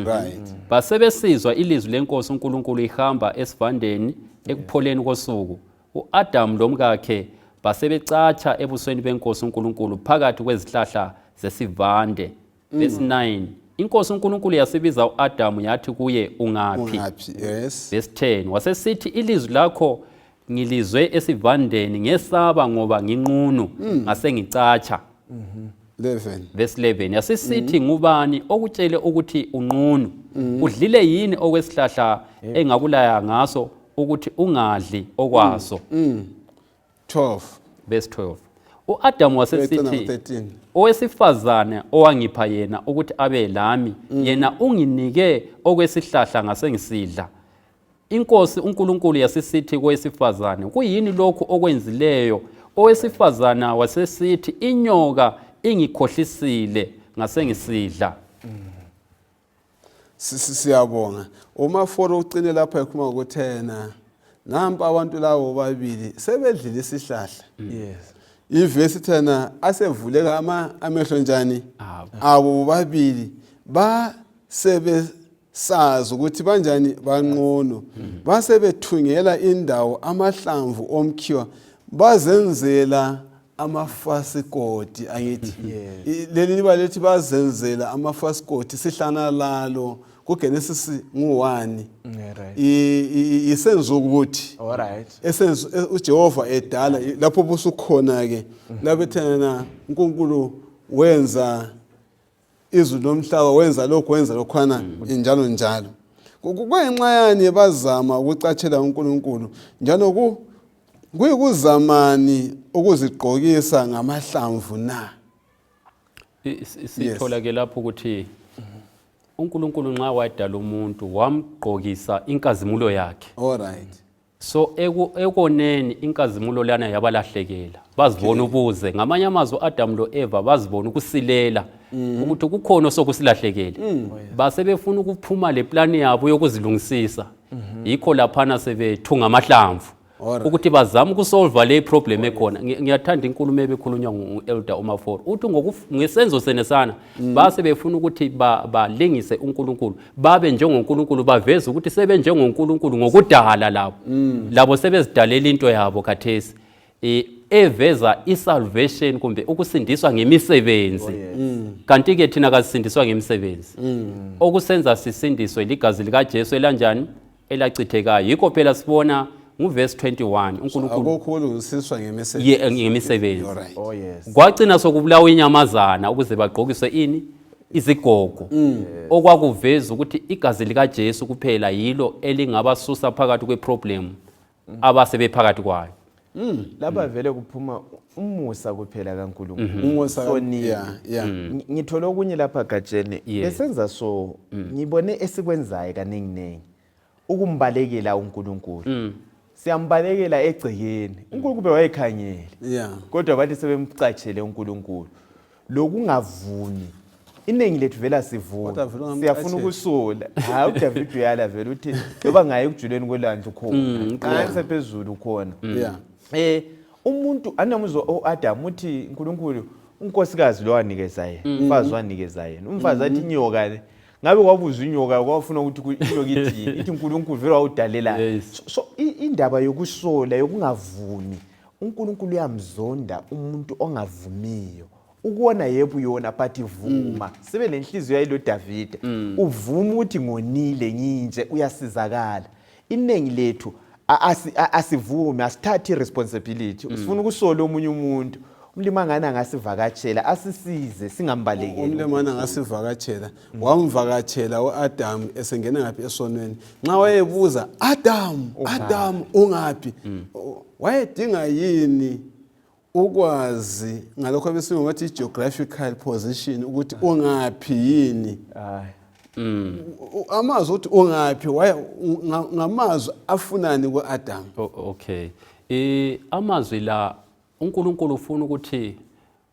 Right. Basebesizwa ilizwi lenkosi uNkulunkulu ihamba esivandeni ekupholeni kosuku. uAdam lomkakhe basebecatsha ebusweni benkosi uNkulunkulu phakathi kwezihlahla zesivande. Verse 9. Inkosi uNkulunkulu yasibiza uAdam yathi kuye ungaphi? Yes. Verse 10. Wasesithi ilizwi lakho ngilizwe esivandeni ngesaba ngoba nginqunu ngase ngicatsha. 11. Verse 11. Yasisithi ngubani okutshele ukuthi unqunu? Udlile yini okwesihlahla engakulaya ngaso ukuthi ungadli okwaso? 12. Verse 12. uAdam wasesithi owesifazane owangipha yena ukuthi abe lami yena unginike okwesihlahla ngase ngisidla. Inkosi uNkulunkulu yasisithi kowesifazane kuyini lokhu okwenzileyo? Owesifazane wasesithi inyoka ingikhohlisile ngase ngisidla. Siyabonga. Uma 4 ucine lapha ekhuluma ngokuthena nampa abantu lawo babili sebedlile isihlahla. Yes. Ivesi thena asevuleka amehlo njani abo babili basebesazi ukuthi banjani banqono. Basebethungela indawo amahlamvu omkhiwa bazenzela amafasikoti angithi. Leli liba lethi bazenzela amafasikoti sihlana lalo kuGenesis 1. Isenzo ukuthi esenzo uJehova edala lapho busukhona ke labethena uNkulunkulu wenza izulu nomhlaba wenza lokho wenza lokhwana njalo njalo. Kwenxa yani bazama ukucatshela uNkulunkulu njalo kuyikuzamani ukuzigqokisa ngamahlamvu na. Sithola ke lapho ukuthi uNkulunkulu nxa wadala umuntu wamgqokisa inkazimulo yakhe. Alright. So ekoneni inkazimulo lana yabalahlekela. Bazibona ubuze ngamanye amazwi uAdam lo Eva bazibona ukusilela ukuthi kukhona sokusilahlekele. Base befuna ukuphuma le plan yabo yokuzilungisisa. Yikho laphana sebethunga amahlamvu. Ukuthi bazama ukusolve le problem ekhona. Ngiyathanda inkulumo ebekhulunywa nguElder Omaforo uthi ngesenzo senesana base befuna ukuthi balingise uNkulunkulu babe njengoNkulunkulu baveze ukuthi sebe njengoNkulunkulu ngokudala labo sebezidalela into yabo khathesi eveza isalvation kumbe ukusindiswa ngemisebenzi. Kanti ke thina kasindiswa ngemisebenzi. Okusenza sisindiswe ligazi lika Jesu elanjani elachithekayo. Yikho phela sibona verse 21 uNkulunkulu akukholuziswa ngemisebenzi. Oh yes. Kwagcina sokubulawa inyamazana ukuze bagqokiswe ini izigogo. Okwakuveza ukuthi igazi lika Jesu kuphela yilo elingabasusa phakathi kweproblem abasebephakathi kwayo. Lapha vele kuphuma umusa kuphela kaNkulunkulu. Ngithola okunye lapha gajene besenza so ngibone esikwenzayo kaningi ukumbalekela uNkulunkulu. Siyambalekela egcekeni. uNkulunkulu wayekhanyele. Kodwa bathi sebemcatshele uNkulunkulu. Lokungavuni iningi lethu vela sivuna Kodwa vele siyafuna ukusola hayi uDavid uyala vele uthi ngoba ngaye ukujuleni kwelandla ukhona qanise phezulu ukhona yeah umuntu anamuzwa uAdam uthi uNkulunkulu unkosikazi lo wanikeza yena umfazi wanikeza yena umfazi athi inyoka ngabe kwabuza inyoka kwafuna ukuthi inyoka ithi uNkulunkulu vele wawudalela so indaba yokusola yokungavuni uNkulunkulu uyamzonda umuntu ongavumiyo ukubona yebo yona but ivuma sibe lenhliziyo yayilo David uvuma ukuthi ngonile nginje uyasizakala iningi lethu asivume asithathe responsibility usifuna ukusola omunye umuntu umlimangana angasivakatshela asisize singambalekeli umlimangana angasivakatshela wamvakatshela uAdam esengena ngapi esonweni nxa wayebuza Adam ungapi wayedinga yini ukwazi ngalokho besingo ngathi geographical position ukuthi ungaphi yini amazwi uthi ungaphi ngamazwi afunani kuAdam okay amazwi la uNkulunkulu ufuna ukuthi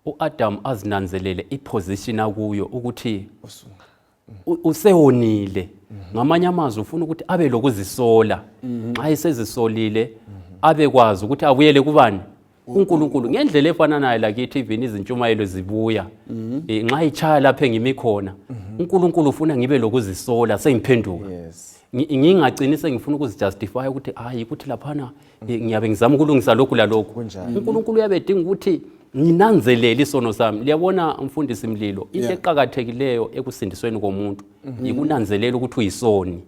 uAdam azinanzelele iposition akuyo ukuthi usewonile ngamanye amazwi ufuna ukuthi abe lokuzisola nxa esezisolile abe kwazi ukuthi abuyele kubani uNkulunkulu ngendlela efana nayo lakithi even izintshumayelo zibuya nxa ichaya lapha engimikhona uNkulunkulu ufuna ngibe lokuzisola sengiphenduka ngingagcini sengifuna ukuzijustify ukuthi hayi ukuthi laphana ngiyabe ngizama ukulungisa lokhu lalokhu uNkulunkulu uyabedinga ukuthi nginanzelele isono sami liyabona umfundisi Mlilo into eqhakathekileyo ekusindisweni komuntu ikunanzelela ukuthi uyisoni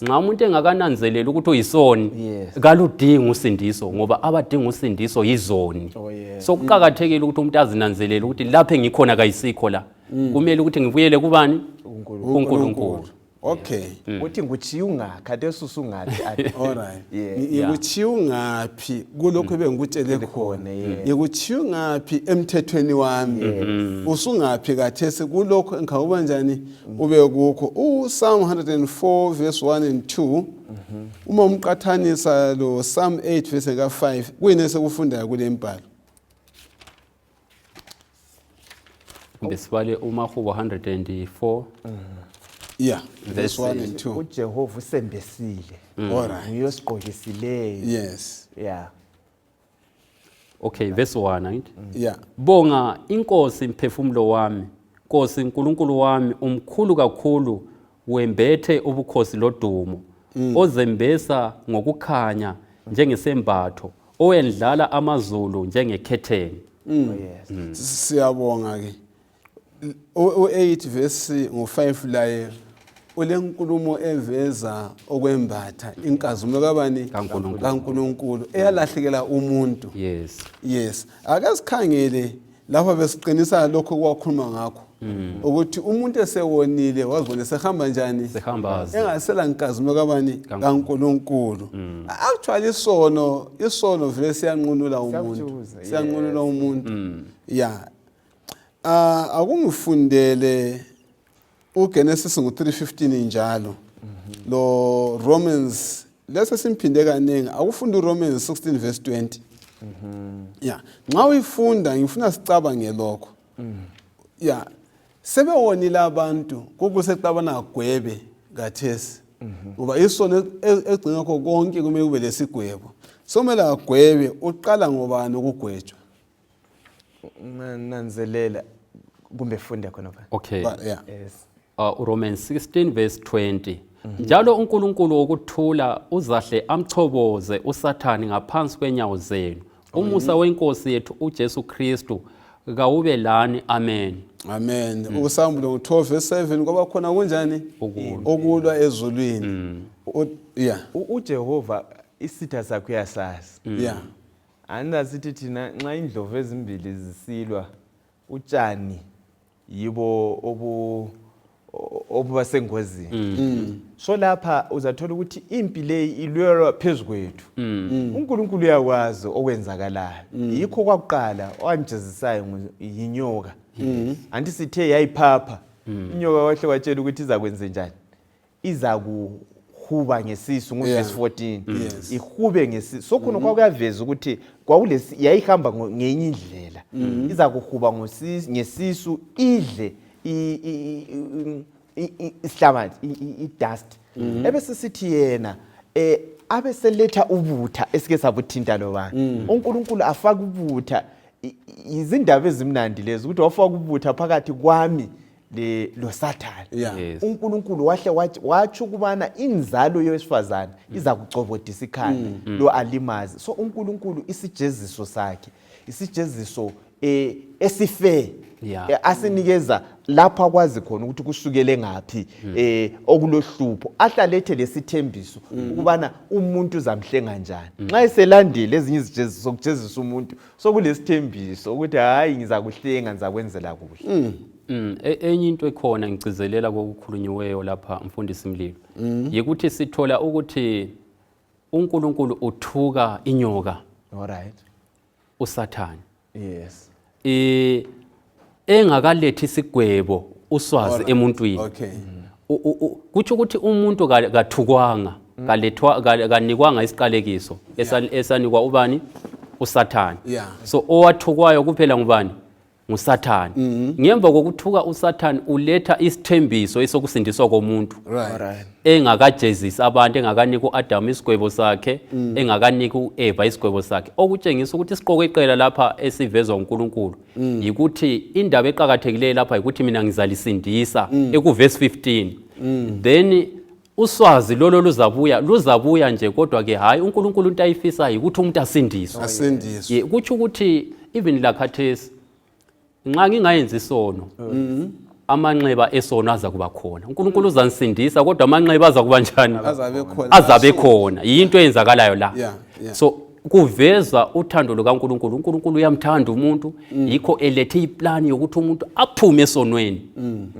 nxa umuntu engakananzelela ukuthi uyisoni kaludingi usindiso ngoba abadinga usindiso yizoni so kuqhakathekile ukuthi umuntu azinanzelele ukuthi lapha engikhona kayisikho la kumele ukuthi ngibuyele kubani uNkulunkulu okay uthi nguchiya ungakhi ade susungathi alright ngikuchiya ungaphi kulokho bengikutshele khona ngikuchiya ungaphi emthethweni wami usungaphi kathesi kulokho engikhakuba njani ube kukho uPsalm 104 verse 1 and 2 uma umqathanisa lo Psalm 8 verse 5 kuyini sekufundayo kule mbhalo besibale uMahubo 104 yeah verse 1 and 2 uJehova usembesile alright uyosiqokisileyo yes okay verse 1 right yeah bonga inkosi imphefumulo wami Nkosi uNkulunkulu wami umkhulu kakhulu wembethe ubukhosi lodumo ozembesa ngokukhanya njengesembatho owendlala amazulu njengekhetheni siyabonga ke u8 verse ngo5 laye ulenkulumo eveza okwembatha inkazimulo kabani kaNkulunkulu eyalahlekela umuntu yes akasikhangele lapha besiqinisa lokho kwakhuluma ngakho ukuthi umuntu esewonile wazibona sehamba njani engasela inkazimulo kabani kaNkulunkulu actually isono vele siyanqunula umuntu yeah akungifundele uGenesis ngo3:15 njalo lo Romans lesa simphinde kaningi akufunda uRomans 16 verse 20 yeah nxa uyifunda ngifuna sicabange lokho yeah sebewonile abantu kukusecabana gwebe kathesi ngoba isono egcina konke kumele kube lesigwebo somela agwebe uqala ngobani ukugwetshwa nanzelela kumbe funda khona pha okay yes Romans 16 verse 20 njalo uNkulunkulu wokuthula uzahle amchoboze uSathani ngaphansi kwenyawo zenu umusa wenkosi yethu uJesu Kristu kawube lani amen uSambulo 12 verse 7 ngoba khona kunjani okulwa ezulwini yeah uJehova isitha sakhe uyasazi yeah anasithi thina nxa indlovu ezimbili zisilwa utshani yibo obasengozini so lapha uzathola ukuthi impi le ilwela phezkwethu uNkulunkulu uyakwazi okwenzakalayo yikho kwakuqala owanjezisayo yinyoka anti sithe yayiphapha inyoka wahle watshela ukuthi izakwenza njani izakuhuba ngesisu ngoverse 14 ihube ngesisu so khona kwakuyaveza ukuthi kwawulesi yayihamba ngenye indlela izakuhuba ngesisu idle isihlabathi i-dust ebese sithi yena abeseletha ubutha esike sabuthinta lo bani uNkulunkulu afaka ubutha izindaba ezimnandi lezi ukuthi wafaka ubutha phakathi kwami lo Sathane. uNkulunkulu wathi ukubana inzalo yowesifazane iza kucobodisa ikhanda lo alimazi. So uNkulunkulu isijeziso sakhe isijeziso esife asinikeza lapha kwazi khona ukuthi kusukele ngapi okulohlupho ahlalethe lesithembiso ukubana umuntu uzamhlenga njani nxa eselandile ezinye izijeziso sokujezisa umuntu sokulesithembiso ukuthi hayi ngizakuhlenga ngizakwenzela kuhle. Enye into ekhona ngicizelela kokukhulunyiweyo lapha mfundisi Mlilo yikuthi sithola ukuthi uNkulunkulu uthuka inyoka uSathane. Yes. Engakalethi isigwebo uswazi emuntwini. Kuthi ukuthi umuntu kathukwanga kalethwa kanikwanga isiqalekiso esanikwa ubani uSathane. So owathukwayo kuphela ngubani nguSathane. Ngemva kokuthuka uSathane uletha isithembiso esokusindiswa komuntu. Engakajezisi abantu engakanika uAdam isigwebo sakhe engakanika uEva isigwebo sakhe okutshengisa ukuthi isiqokeqela lapha esivezwa uNkulunkulu yikuthi indaba eqhakathekileyo lapha yikuthi mina ngizalisindisa ekuverse 15 then uswazi lolo luzabuya nje kodwa ke hayi uNkulunkulu into ayifisa ukuthi umuntu asindiswe. Kuthi ukuthi even lakhathesi nxa ngingayenza isono amanxeba esono aza kuba khona. uNkulunkulu uzansindisa kodwa amanxeba aza kuba njani? Azabe khona. Yinto eyenzakalayo la. So kuveza uthando lukaNkulunkulu. uNkulunkulu uyamthanda umuntu yikho elethe iplan yokuthi umuntu aphume esonweni.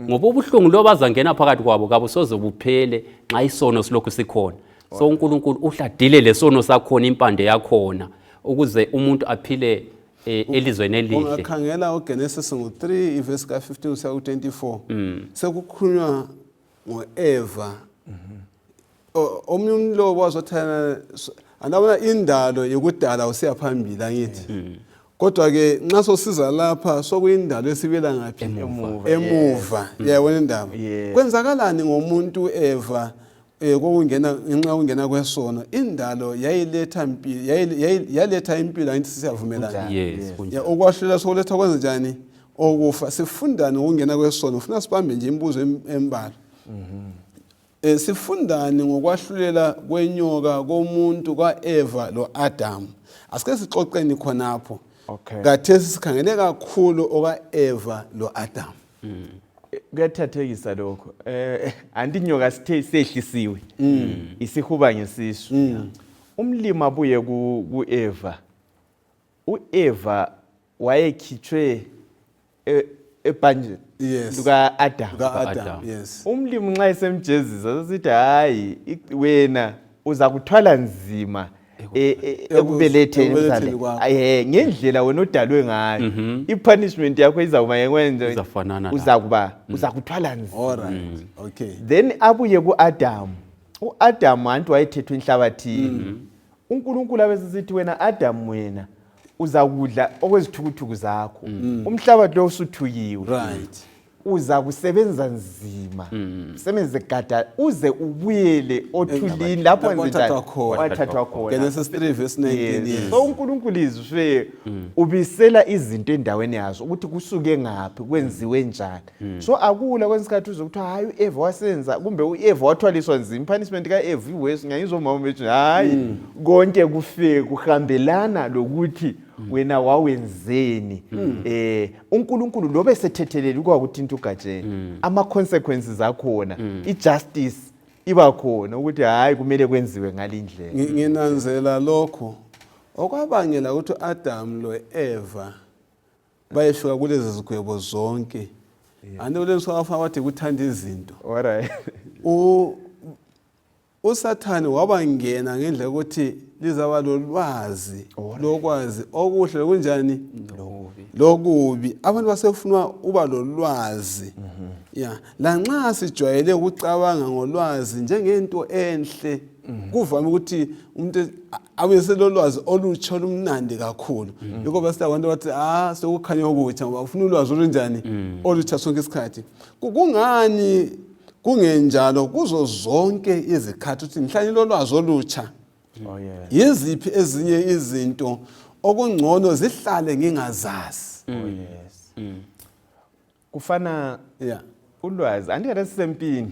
Ngoba ubuhlungu lo bazangena phakathi kwabo kabo soze buphele nxa isono silokhu sikhona. So uNkulunkulu uhladile lesono sakhona impande yakhona ukuze umuntu aphile elizweni elihle. Ungakhangela uGenesis 3 verse ka 15 kuya ku 24 sekukhulunywa ngoEva. Omnye umlobo wazothana andabona indalo yokudala usiya phambili angithi. Kodwa ke nxa sosiza lapha sokuyindalo esibela ngaphi emuva. Yabona indaba. Kwenzakalani ngomuntu uEva kokungena ngenxa ungena kwesono indalo yayiletha impilo yaletha impilo angithi siyavumelana. Okwahlela sokuletha kwenza njani okufa sifundane ngokungena kwesono ufuna sibambe nje imibuzo embalwa. Sifundane ngokwahlulela kwenyoka komuntu kwaEva loAdam. Asike sixoxeni khonapho. Kathesi sikhangele kakhulu okaEva loAdam. Kuyathathekisa lokho. Andinyoka sithe sehlisiwe. Isihuba ngesisu. Umlimi abuye kuEva. uEva wayekhithwe ebhanjeni luka-Adam. Umlimi nxa esemjezisa sithi hayi wena uza kuthwala nzima ekubeletheni umzali ngendlela wena odalwe ngayo ipunishment yakho izawuba yekwenze uza kuthwala nzima. Then abuye kuAdam. uAdam antu wayethethwe enhlabathini. uNkulunkulu abesisithi wena Adam wena uzakudla okwezithukuthuku zakho. Umhlabathi lo usuthukiwe. Uza kusebenza nzima. Sebenze gada uze ubuyele othulini lapho wathathwa khona. Genesis 3 verse 19. So uNkulunkulu izwe ubisela izinto endaweni yazo ukuthi kusuke ngaphi kwenziwe njani. So akula kwensikhathi uzokuthi hayi uEva wasenza kumbe uEva wathwaliswa nzima. Punishment kaEva iwesi ngayizomama bethu hayi konke kufe kuhambelana lokuthi wena wawenzeni. uNkulunkulu lobe sethethelela ukwakuthi ugajeni ama consequences akhona ijustice iba khona ukuthi hayi kumele kwenziwe ngalindlela. Nginanzela lokho okwabangela ukuthi uAdam loEva bayeshuka kulezi zigwebo zonke. Andolenso afa wathi kuthanda izinto. uSathane wabangena ngendlela ukuthi lizaba lolwazi lokwazi okuhle kunjani lokubi. Abantu basefuna uba lolwazi. La nxa sijwayele ukucabanga ngolwazi njengento enhle kuvame ukuthi umuntu abeselolwazi olutsha olumnandi kakhulu yikho basithi abantu bathi sekukhanya okutsha ngoba ufuna ulwazi olunjani olutsha sonke isikhathi. Kungani kungenjalo kuzo zonke izikhathi ukuthi ngihlanye lolwazi olutsha? Yiziphi ezinye izinto okungcono zihlale ngingazazi? Kufana ulwazi andikade sisempini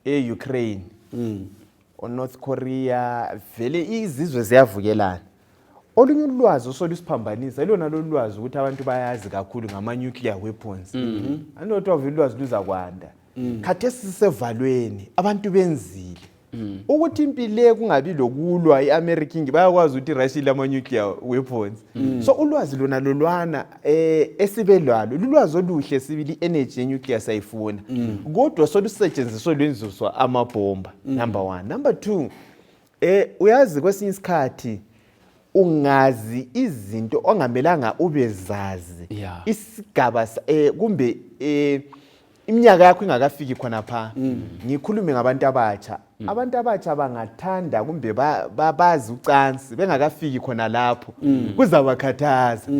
e-Ukraine o-North Korea vele izizwe ziyavukelana. Olunye ulwazi osoluphambanisa ilona lolwazi ukuthi abantu bayazi kakhulu ngama-nuclear weapons. Andinothi wavela ulwazi luza kwanda. Khathesi sisevalweni abantu benzile ukuthi impilo kungabi lokulwa i-America bayakwazi ukuthi iRussia ilama-nuclear weapons. So ulwazi lona lolwana esibe lwalo lulwazi oluhle sibili energy ye-nuclear sayifuna kodwa solusetshenziswa lwenziswa amabomba. Number 1. Number 2, uyazi kwesinye isikhathi ungazi izinto ongamelanga ubezazi isigaba kumbe iminyaka yakho ingakafiki khona pha. Ngikhulume ngabantu abatsha. Abantu abatsha bangathanda kumbe bazi ucansi bengakafiki khona lapho kuzabakhathaza.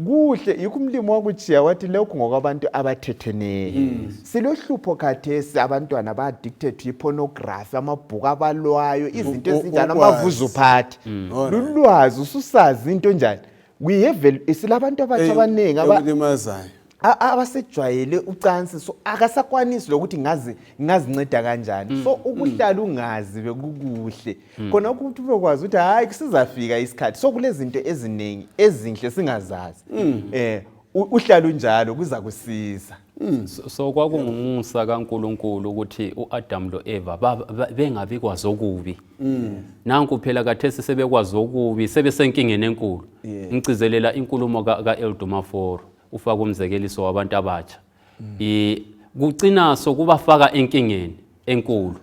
Kuhle yikho umlimo wakuchiya wathi lokho ngokwabantu abathetheneyo. Silohlupho khathesi abantwana ba-addicted to pornography, amabhuku abalwayo, izinto ezinjalo, amavuzo phathi. Lulwazi ususazi into njani. Silabantu abatsha abaningi abakulimazayo abasejwayele ucansi so akasakwanisi lokuthi ngazinceda kanjani. So ukuhlala ungazi bekukuhle khona ukuthi ubekwazi ukuthi hayi kusizafika isikhathi so kulezinto eziningi ezinhle singazazi. Uhlala unjalo kuza kusiza. So kwakungumusa kaNkuluNkulu ukuthi uAdam loEva bengabi kwazi okubi. Nanku phela kathesi sebekwazi okubi sebesenkingeni enkulu. Ngicizelela inkulumo kaEldumaforo ufaka umzekeliso wabantu abatsha. Kucina sokubafaka enkingeni enkulu.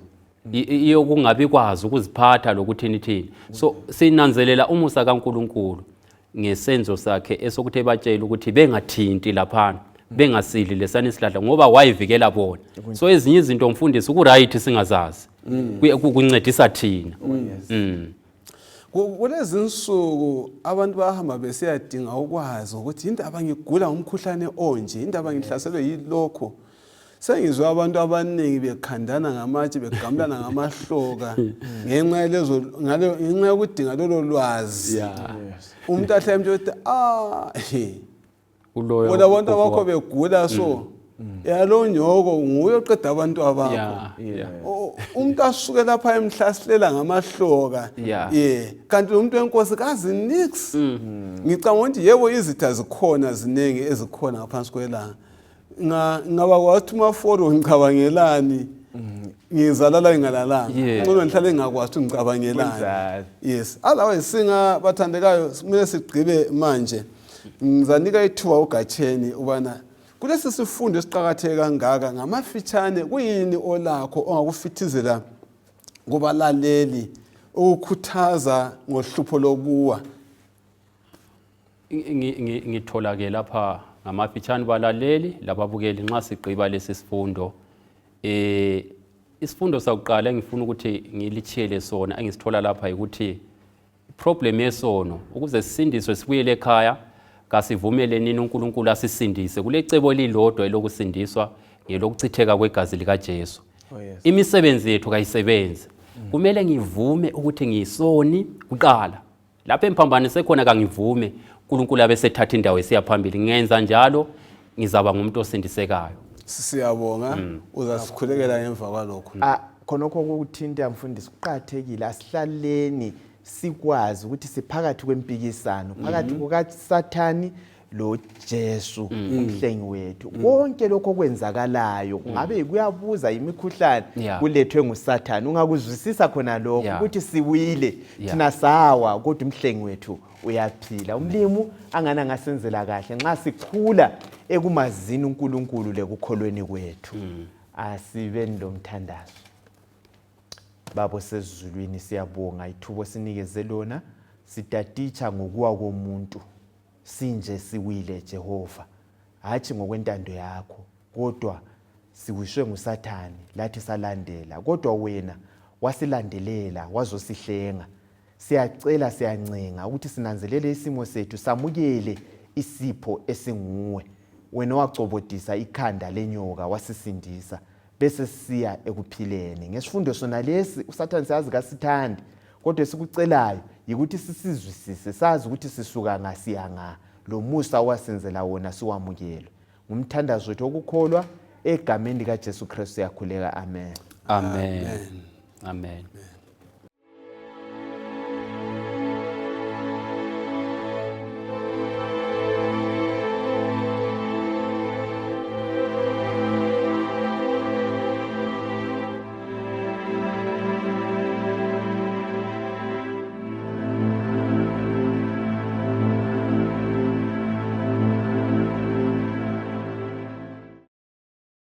Iyokungabi kwazi ukuziphatha lokuthini thini. So sinanzelela umusa kaNkuluNkulu ngesenzo sakhe esokuthi ebatshela ukuthi bengathinti laphana, bengasidli lesana isihlahla ngoba wayivikela bona. So ezinye izinto mfundisi ukuright singazazi. Kuncedisa thina. Kulezi insuku abantu bahamba besiyadinga ukwazi ukuthi indaba ngigula ngumkhuhlane onje, indaba ngihlaselwe yilokho. Sengizwe abantu abaningi bekhandana ngamatshe begamlana ngamahloka ngenxa yokudinga lolo lwazi. Umuntu ahlale ukuthi wona abantu abakho begula so yalo nyoko nguye oqeda abantu abakho. Umuntu asuke lapha emhlasilela ngamahloka kanti umuntu wenkosi kazi nix. Ngicabanga ukuthi yebo izitha zikhona ziningi ezikhona ngaphansi kwelanga. Ngaba kwathi umaforo ngicabangelani ngizalala ingalalanga ngoba ngihlale ngakwazi ngicabangelani. Yes, alawe singa bathandekayo kumele sigqibe manje. Ngizanika ithuba uGatsheni ubana kulesi sifundo esiqhakatheke kangaka ngamafitshane kuyini olakho ongakufithizela kubalaleli ukukhuthaza ngohlupho lokuwa? Ngitholake lapha ngamafitshane balaleli lababukeli nxa sigqiba lesi sifundo. Isifundo sakuqala engifuna ukuthi ngilichiyele sona engisithola lapha ukuthi problem yesono ukuze sisindiswe sibuyele ekhaya kasivumeleni uNkulunkulu asisindise kulecebo elilodwa elokusindiswa ngelokuchitheka kwegazi lika Jesu. Imisebenzi yethu kayisebenze. Kumele ngivume ukuthi ngiyisoni kuqala. Lapho emphambanise khona kangivume uNkulunkulu abesethatha indawo esiyaphambili. Ngenza njalo ngizaba ngumuntu osindisekayo. Siyabonga uzasikhulekela emva kwalokho. Khonokho ukuthinta mfundisi kuqhathekile asihlaleni sikwazi ukuthi siphakathi kwempikisano phakathi kukaSathani lo Jesu umhlengi wethu. Konke lokho kwenzakalayo kungabe kuyabuza imikhuhlane kulethwe nguSathani. Ungakuzwisisa khona lokho ukuthi siwile thina sawa kodwa umhlengi wethu uyaphila. Umlimu angana ngasenzela kahle nxa sikhula ekumazini uNkulunkulu lekukholweni kwethu. Asibeni lomthandazo. Baba sezulwini siyabonga ithubo sinikeze lona sitaticha ngokuwa komuntu sinje siwile Jehova hathi ngokwentando yakho kodwa siwishwe nguSathani lathi salandela kodwa wena wasilandelela wazosihlenga. Siyacela siyancenga ukuthi sinanzelele isimo sethu samukele isipho esinguwe. Wena wacobodisa ikhanda lenyoka wasisindisa bese siya ekuphileni. Ngesifundo sona lesi uSathane siyazi kasithandi, kodwa esikucelayo ukuthi sisizwisise, sazi ukuthi sisuka ngasiyanga lo musa wasenzela wona siwamukele. Ngumthandazo wethu okukholwa egameni likaJesu Kristu yakhuleka. Amen. Amen. Amen.